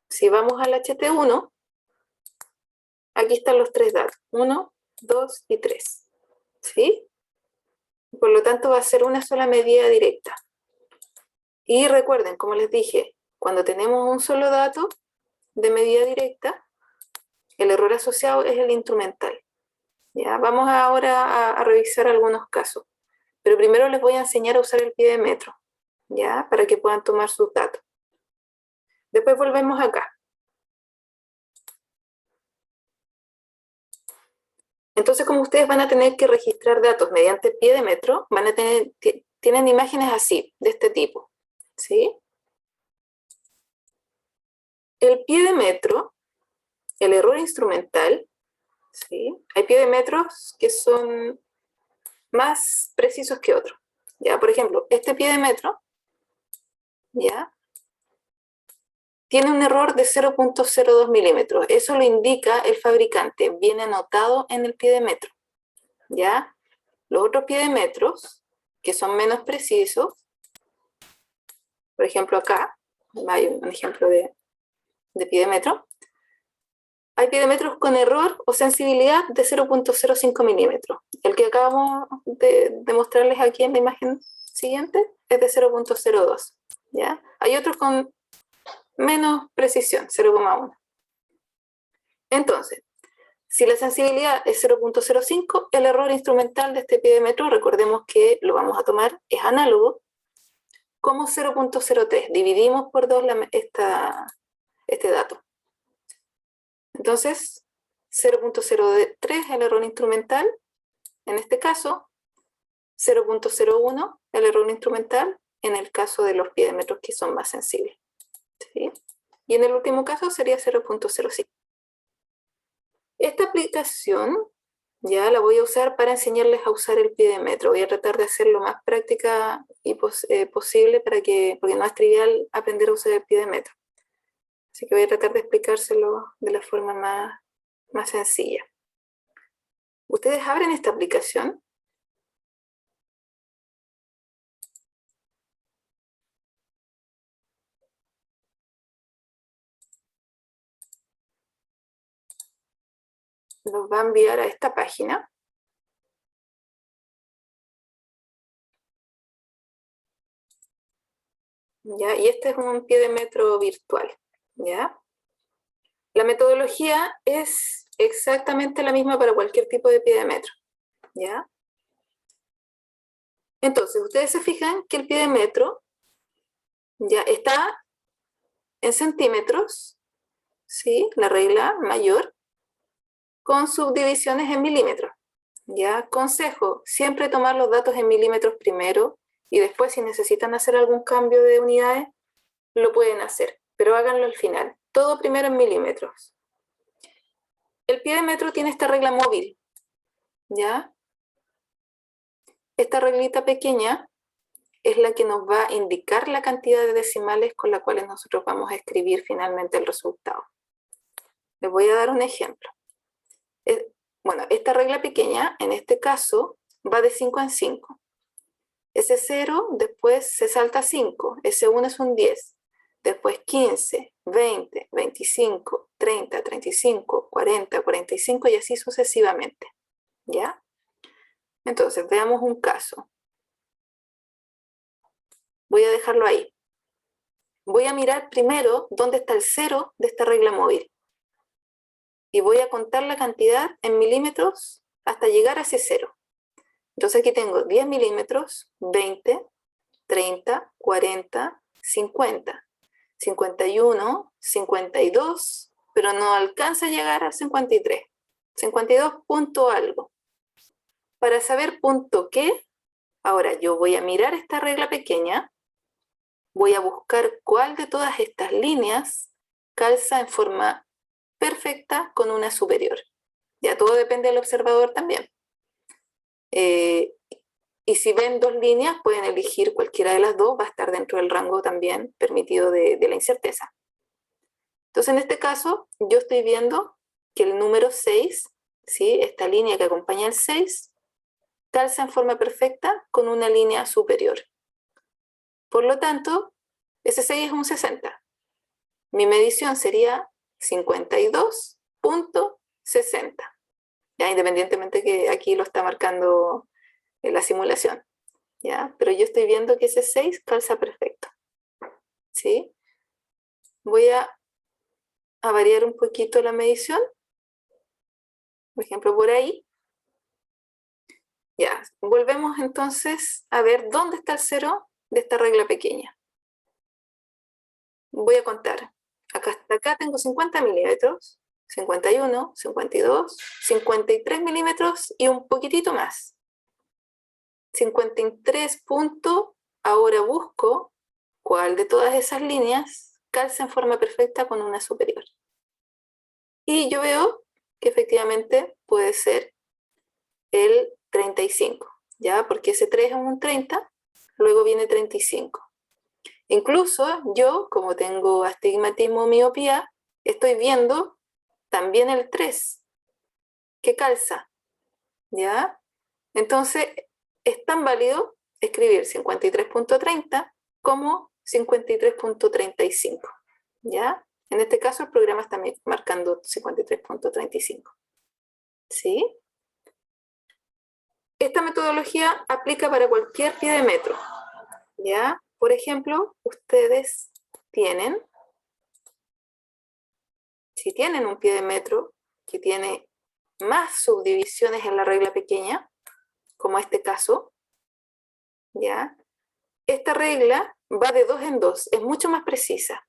S1: Si vamos al HT1, aquí están los 3 datos, 1, 2 y 3, ¿sí? Por lo tanto va a ser una sola medida directa. Y recuerden, como les dije, cuando tenemos un solo dato de medida directa, el error asociado es el instrumental. Ya, vamos ahora a revisar algunos casos. Pero primero les voy a enseñar a usar el pie de metro, ¿ya? Para que puedan tomar sus datos. Después volvemos acá. Entonces, como ustedes van a tener que registrar datos mediante pie de metro, van a tener, tienen imágenes así, de este tipo, ¿sí? El pie de metro, el error instrumental, ¿sí? Hay pie de metros que son más precisos que otros. ¿Ya? Por ejemplo, este pie de metro, ¿ya? Tiene un error de 0.02 milímetros. Eso lo indica el fabricante, viene anotado en el pie de metro, ¿ya? Los otros pie de metros, que son menos precisos, por ejemplo acá, hay un ejemplo de pie de metro, hay pie de metros con error o sensibilidad de 0.05 milímetros. El que acabamos de mostrarles aquí en la imagen siguiente es de 0.02, ¿ya? Hay otros con menos precisión, 0,1. Entonces, si la sensibilidad es 0.05, el error instrumental de este pie de metro, recordemos que lo vamos a tomar, es análogo, como 0.03. Dividimos por 2 este dato. Entonces, 0.03 el error instrumental, en este caso, 0.01 el error instrumental, en el caso de los pie de metros que son más sensibles, ¿sí? Y en el último caso sería 0.05. Esta aplicación ya la voy a usar para enseñarles a usar el pie de metro. Voy a tratar de hacer lo más práctica y posible porque no es trivial aprender a usar el pie de metro. Así que voy a tratar de explicárselo de la forma más sencilla. Ustedes abren esta aplicación. Los va a enviar a esta página. ¿Ya? Y este es un pie de metro virtual. ¿Ya? La metodología es exactamente la misma para cualquier tipo de pie de metro. ¿Ya? Entonces, ustedes se fijan que el pie de metro ya está en centímetros, ¿sí? La regla mayor, con subdivisiones en milímetros. ¿Ya? Consejo, siempre tomar los datos en milímetros primero y después si necesitan hacer algún cambio de unidades, lo pueden hacer, pero háganlo al final. Todo primero en milímetros. El pie de metro tiene esta regla móvil, ¿ya? Esta reglita pequeña es la que nos va a indicar la cantidad de decimales con las cuales nosotros vamos a escribir finalmente el resultado. Les voy a dar un ejemplo. Bueno, esta regla pequeña, en este caso, va de 5 en 5. Ese 0 después se salta a 5, ese 1 es un 10, después 15, 20, 25, 30, 35, 40, 45 y así sucesivamente, ¿ya? Entonces, veamos un caso. Voy a dejarlo ahí. Voy a mirar primero dónde está el 0 de esta regla móvil. Y voy a contar la cantidad en milímetros hasta llegar a ese 0. Entonces aquí tengo 10 milímetros, 20, 30, 40, 50, 51, 52, pero no alcanza a llegar a 53. 52 punto algo. Para saber punto qué, ahora yo voy a mirar esta regla pequeña, voy a buscar cuál de todas estas líneas calza en forma perfecta con una superior. Ya todo depende del observador también. Y si ven dos líneas, pueden elegir cualquiera de las dos, va a estar dentro del rango también permitido de la incerteza. Entonces, en este caso, yo estoy viendo que el número 6, ¿sí? Esta línea que acompaña el 6, calza en forma perfecta con una línea superior. Por lo tanto, ese 6 es un 60. Mi medición sería 52.60. Ya, independientemente que aquí lo está marcando en la simulación, ¿ya? Pero yo estoy viendo que ese 6 calza perfecto, ¿sí? Voy a variar un poquito la medición, por ejemplo, por ahí, Ya, volvemos entonces a ver dónde está el cero de esta regla pequeña. Voy a contar. Acá hasta acá tengo 50 milímetros, 51, 52, 53 milímetros y un poquitito más. 53 puntos. Ahora busco cuál de todas esas líneas calza en forma perfecta con una superior. Y yo veo que efectivamente puede ser el 35, ¿ya? Porque ese 3 es un 30, luego viene 35. Incluso yo, como tengo astigmatismo o miopía, estoy viendo también el 3, que calza, ¿ya? Entonces, es tan válido escribir 53.30 como 53.35, ¿ya? En este caso, el programa está marcando 53.35, ¿sí? Esta metodología aplica para cualquier pie de metro, ¿ya? Por ejemplo, ustedes tienen, si tienen un pie de metro que tiene más subdivisiones en la regla pequeña, como este caso, ¿ya? Esta regla va de 2 en 2, es mucho más precisa,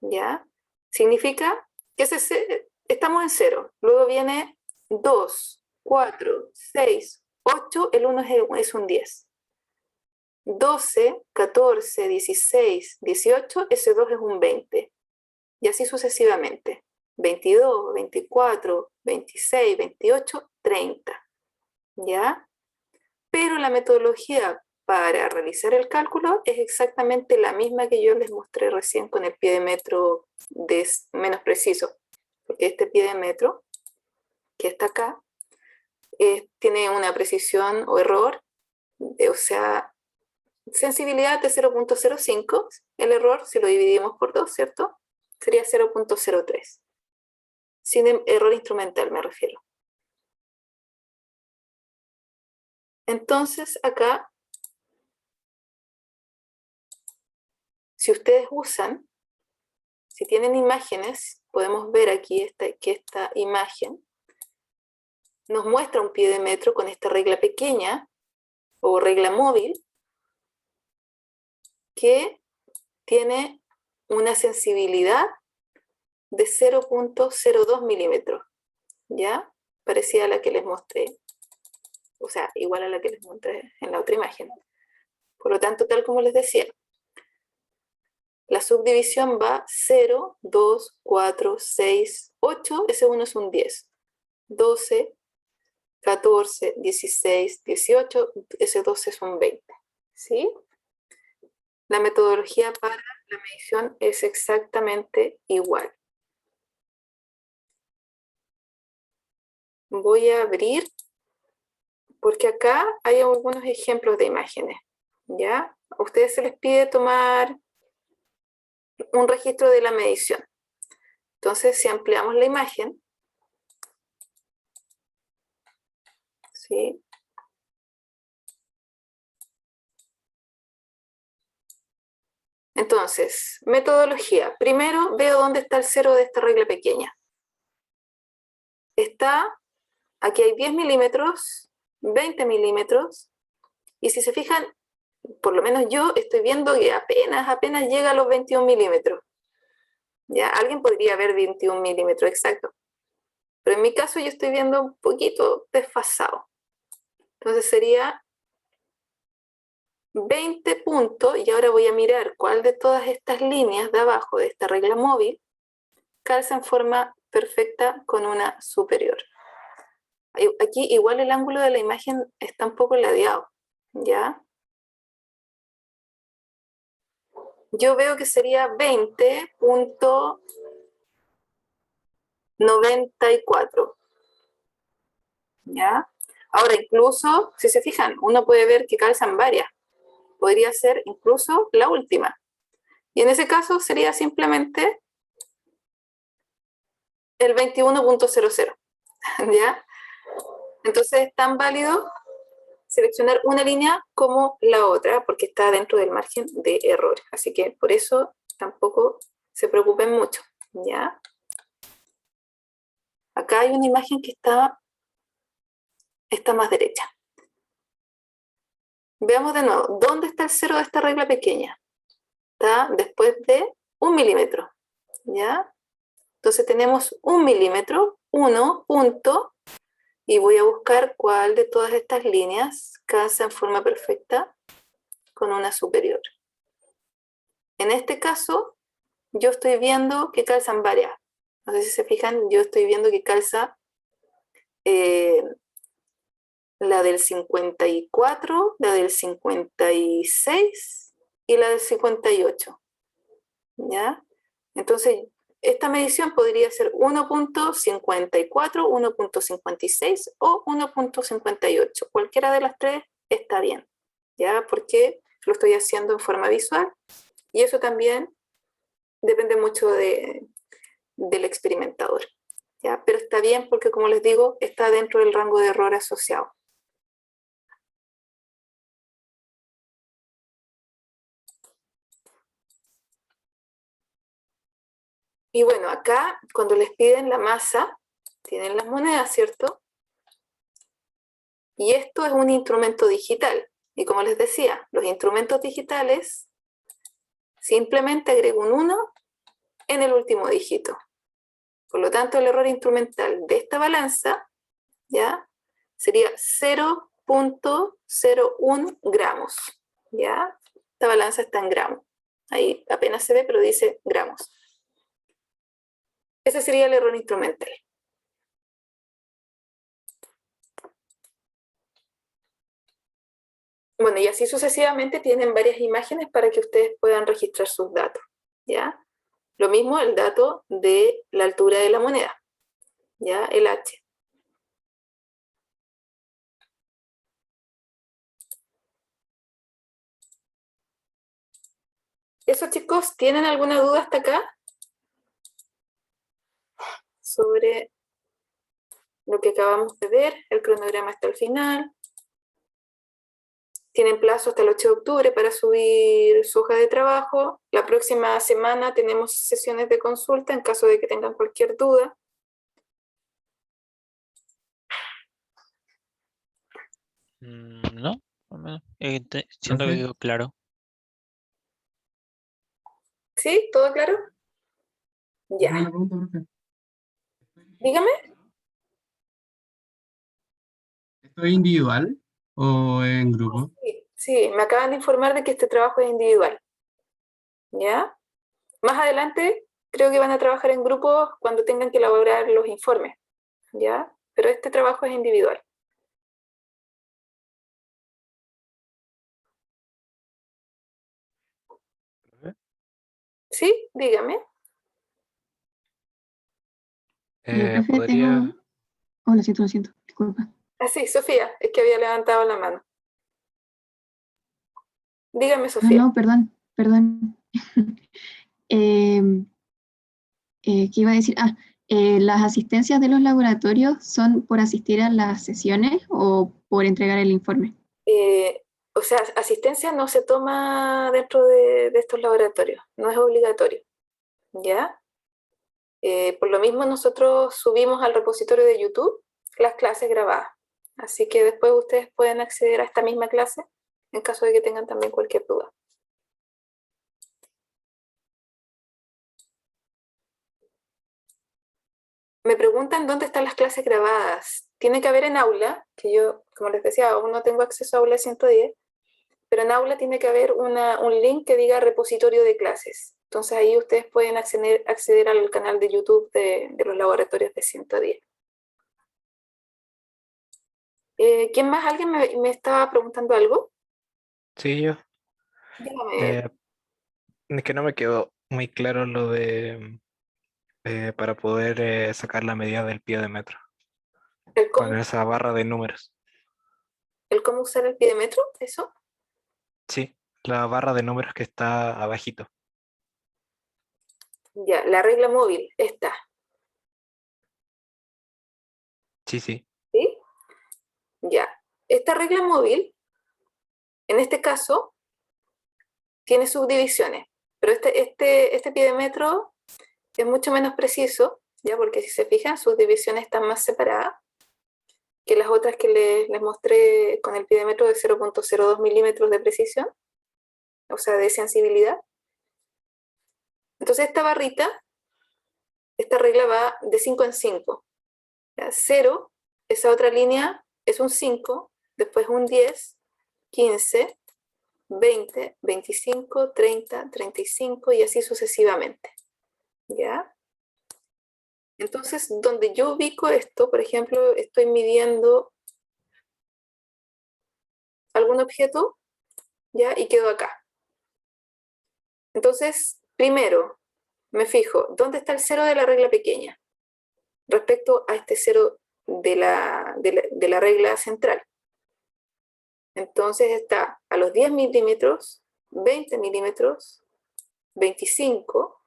S1: ¿ya? Significa que estamos en 0, luego viene 2, 4, 6, 8, el 1 es un 10. 12, 14, 16, 18, ese 2 es un 20. Y así sucesivamente. 22, 24, 26, 28, 30. ¿Ya? Pero la metodología para realizar el cálculo es exactamente la misma que yo les mostré recién con el pie de metro menos preciso. Porque este pie de metro, que está acá, tiene una precisión o error, o sea, sensibilidad de 0.05, el error, si lo dividimos por 2, ¿cierto? Sería 0.03. Sin error instrumental me refiero. Entonces, acá, si ustedes usan, si tienen imágenes, podemos ver aquí que esta imagen nos muestra un pie de metro con esta regla pequeña o regla móvil que tiene una sensibilidad de 0.02 milímetros, ¿ya? Parecida a la que les mostré, o sea, igual a la que les mostré en la otra imagen. Por lo tanto, tal como les decía, la subdivisión va 0, 2, 4, 6, 8, ese 1 es un 10, 12, 14, 16, 18, ese 12 es un 20, ¿sí? La metodología para la medición es exactamente igual. Voy a abrir, porque acá hay algunos ejemplos de imágenes, ¿ya? A ustedes se les pide tomar un registro de la medición. Entonces, si ampliamos la imagen, ¿sí? Entonces, metodología. Primero veo dónde está el cero de esta regla pequeña. Está, aquí hay 10 milímetros, 20 milímetros, y si se fijan, por lo menos yo estoy viendo que apenas llega a los 21 milímetros. ¿Ya? Alguien podría ver 21 milímetros exacto, pero en mi caso yo estoy viendo un poquito desfasado. Entonces sería 20 puntos, y ahora voy a mirar cuál de todas estas líneas de abajo de esta regla móvil calza en forma perfecta con una superior. Aquí igual el ángulo de la imagen está un poco ladeado, ¿ya? Yo veo que sería 20.94, ¿ya? Ahora incluso, si se fijan, uno puede ver que calzan varias. Podría ser incluso la última. Y en ese caso sería simplemente el 21.00, ¿ya? Entonces es tan válido seleccionar una línea como la otra, porque está dentro del margen de error. Así que por eso tampoco se preocupen mucho, ¿ya? Acá hay una imagen que está más derecha. Veamos de nuevo, ¿dónde está el 0 de esta regla pequeña? Está después de 1 milímetro, ¿ya? Entonces tenemos 1 milímetro, 1 punto, y voy a buscar cuál de todas estas líneas calza en forma perfecta con una superior. En este caso, yo estoy viendo que calzan varias. No sé si se fijan, yo estoy viendo que calza la del 54, la del 56 y la del 58. ¿Ya? Entonces, esta medición podría ser 1.54, 1.56 o 1.58. Cualquiera de las tres está bien, ¿ya? Porque lo estoy haciendo en forma visual y eso también depende mucho del experimentador, ¿ya? Pero está bien porque, como les digo, está dentro del rango de error asociado. Y bueno, acá cuando les piden la masa, tienen las monedas, ¿cierto? Y esto es un instrumento digital. Y como les decía, los instrumentos digitales simplemente agrego un 1 en el último dígito. Por lo tanto, el error instrumental de esta balanza, ¿ya? Sería 0.01 gramos, ¿ya? Esta balanza está en gramos. Ahí apenas se ve, pero dice gramos. Ese sería el error instrumental. Bueno, y así sucesivamente tienen varias imágenes para que ustedes puedan registrar sus datos, ¿ya? Lo mismo el dato de la altura de la moneda, ¿ya? El H. Eso, chicos, ¿tienen alguna duda hasta acá? Sobre lo que acabamos de ver, el cronograma hasta el final. Tienen plazo hasta el 8 de octubre para subir su hoja de trabajo. La próxima semana tenemos sesiones de consulta en caso de que tengan cualquier duda.
S2: No, siento que
S3: Profe.
S2: quedó claro.
S1: ¿Sí? ¿Todo claro?
S3: Tengo
S1: Ya.
S3: una pregunta, profe.
S1: Dígame.
S3: ¿Esto es individual o en grupo?
S1: Sí, me acaban de informar de que este trabajo es individual. ¿Ya? Más adelante creo que van a trabajar en grupos cuando tengan que elaborar los informes. ¿Ya? Pero este trabajo es individual.
S7: Profe,
S1: ¿Sí? Dígame.
S8: Profe,
S7: ¿podría,
S8: Oh, lo siento, disculpa.
S1: Ah, sí, Sofía, es que había levantado la mano. Dígame,
S8: No,
S1: Sofía.
S8: perdón. Eh, ¿Qué iba a decir? ¿Las asistencias de los laboratorios son por asistir a las sesiones o por entregar el informe?
S1: O sea, asistencia no se toma dentro de estos laboratorios, no es obligatorio, ¿ya? Por lo mismo nosotros subimos al repositorio de YouTube las clases grabadas, así que después ustedes pueden acceder a esta misma clase en caso de que tengan también cualquier duda. Me preguntan dónde están las clases grabadas. Tiene que haber en aula, que yo, como les decía, aún no tengo acceso a aula 110, pero en aula tiene que haber un link que diga repositorio de clases. Entonces ahí ustedes pueden acceder al canal de YouTube de los laboratorios de 110. ¿Quién más? ¿Alguien me estaba preguntando algo?
S7: sí, yo?
S1: Dígame.
S7: Eh, es que no me quedó muy claro lo de para poder sacar la medida del pie de metro
S1: ¿El
S7: con
S1: cómo,
S7: esa barra de números.
S1: el cómo usar el pídmetro? ¿Eso?
S7: Sí, la barra de números que está abajito.
S1: Ya, la regla móvil, esta.
S7: Sí, sí.
S1: ¿Sí? Ya. Esta regla móvil, en este caso, tiene subdivisiones, pero este pídmetro es mucho menos preciso, ya porque si se fijan, sus divisiones están más separadas. que las otras que les mostré con el píometro de 0.02 milímetros de precisión, o sea, de sensibilidad. Entonces esta barrita, esta regla va de 5 en 5. 0, esa otra línea es un 5, después un 10, 15, 20, 25, 30, 35 y así sucesivamente. ¿Ya? Entonces, donde yo ubico esto, por ejemplo, estoy midiendo algún objeto, ¿ya? Y quedo acá. Entonces, primero, me fijo, ¿dónde está el 0 de la regla pequeña? Respecto a este 0 de la regla central. Entonces está a los 10 milímetros, 20 milímetros, 25,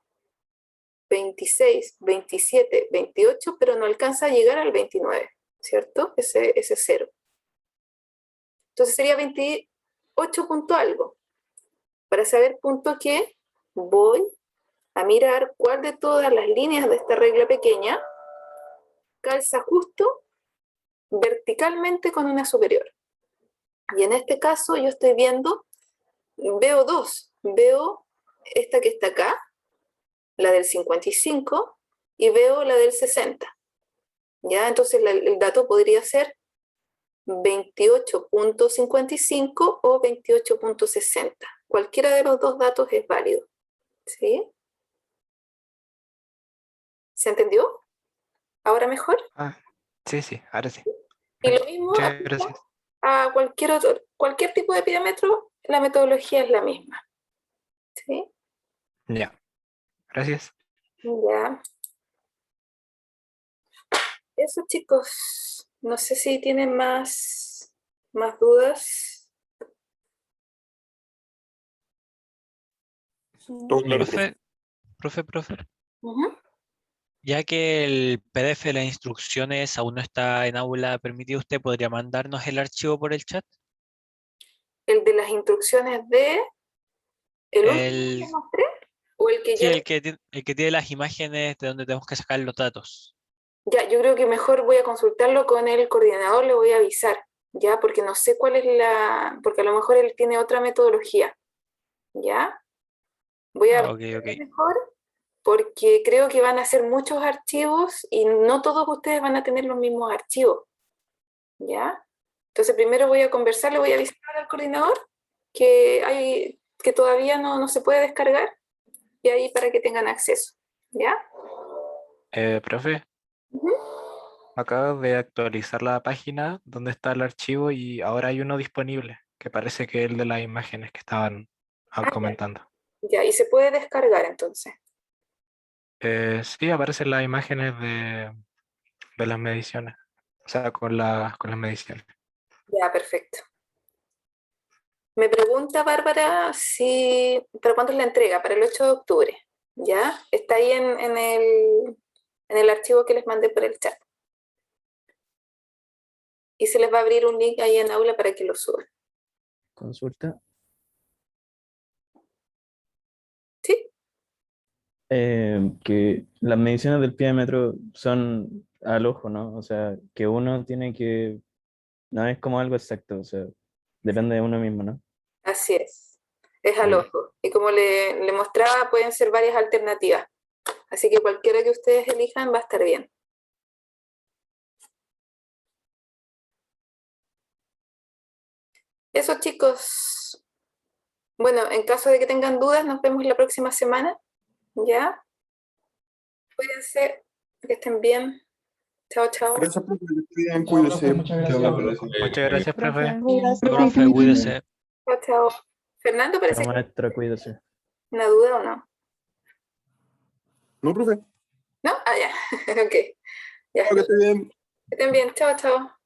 S1: 26, 27, 28, pero no alcanza a llegar al 29, ¿cierto? Ese 0. Entonces sería 28 punto algo. Para saber punto qué, voy a mirar cuál de todas las líneas de esta regla pequeña calza justo verticalmente con una superior. Y en este caso yo estoy viendo, veo dos. Veo esta que está acá, la del 55, y veo la del 60. ¿Ya? Entonces el dato podría ser 28.55 o 28.60. Cualquiera de los dos datos es válido. ¿Sí? ¿Se entendió? ¿Ahora mejor?
S7: Ah, sí, sí, ahora sí.
S1: Y lo mismo
S7: Muchas
S1: aplica
S7: gracias.
S1: a cualquier tipo de píometro, la metodología es la misma. ¿Sí?
S7: Ya, gracias.
S1: Ya. Eso, chicos. No sé si tienen más dudas.
S9: Todo claro, profe.
S2: Profe,
S1: Ujú.
S2: ya que el PDF de las instrucciones aún no está en aula permitido, ¿usted podría mandarnos el archivo por el chat?
S1: El de las instrucciones de... ¿El último
S2: El,
S1: que mostré? ¿O el que
S2: sí,
S1: ya...
S2: el que tiene las imágenes de donde tenemos que sacar los datos.
S1: Ya, yo creo que mejor voy a consultarlo con el coordinador, le voy a avisar, ¿ya? Porque no sé cuál es porque a lo mejor él tiene otra metodología, ¿ya? Voy a
S2: Ok, ok.
S1: mejor porque creo que van a ser muchos archivos y no todos ustedes van a tener los mismos archivos, ¿ya? Entonces primero voy a conversar, le voy a avisar al coordinador que todavía no se puede descargar y ahí para que tengan acceso, ¿ya?
S7: Profe,
S1: Ujú.
S7: acabo de actualizar la página donde está el archivo y ahora hay uno disponible, que parece que es el de las imágenes que estaban
S1: Ah,
S7: comentando.
S1: ya, y se puede descargar entonces.
S7: Sí, aparecen las imágenes de las mediciones, o sea, con las mediciones.
S1: Ya, perfecto. Me pregunta Bárbara si, ¿para cuándo es la entrega? Para el 8 de octubre, ¿ya? Está ahí en el archivo que les mandé por el chat. Y se les va a abrir un link ahí en aula para que lo suban.
S10: Consulta.
S1: ¿Sí?
S10: Que las mediciones del pie de metro son al ojo, ¿no? O sea, que uno tiene que... No es como algo exacto, o sea, depende de uno mismo, ¿no?
S1: Así es. Es al
S10: Ya.
S1: ojo. Y como le mostraba, pueden ser varias alternativas. Así que cualquiera que ustedes elijan va a estar bien. Eso, chicos. Bueno, en caso de que tengan dudas, nos vemos la próxima semana. ¿Ya? Cuídense, que estén bien. Chao, chao.
S9: Gracias, profe. Que esté bien, cuídese.
S3: Muchas
S9: Que
S3: gracias.
S9: hablamos.
S7: Muchas gracias, profe.
S2: Profe, cuídese.
S1: Chao, chao. Fernando,
S10: Pero
S1: parece que
S10: maestra, cuídese.
S1: una duda o no.
S9: No, profe.
S1: ¿No? Ah, ya. Ok. Ya.
S9: Que esté bien.
S1: Que estén bien. Chao, chao.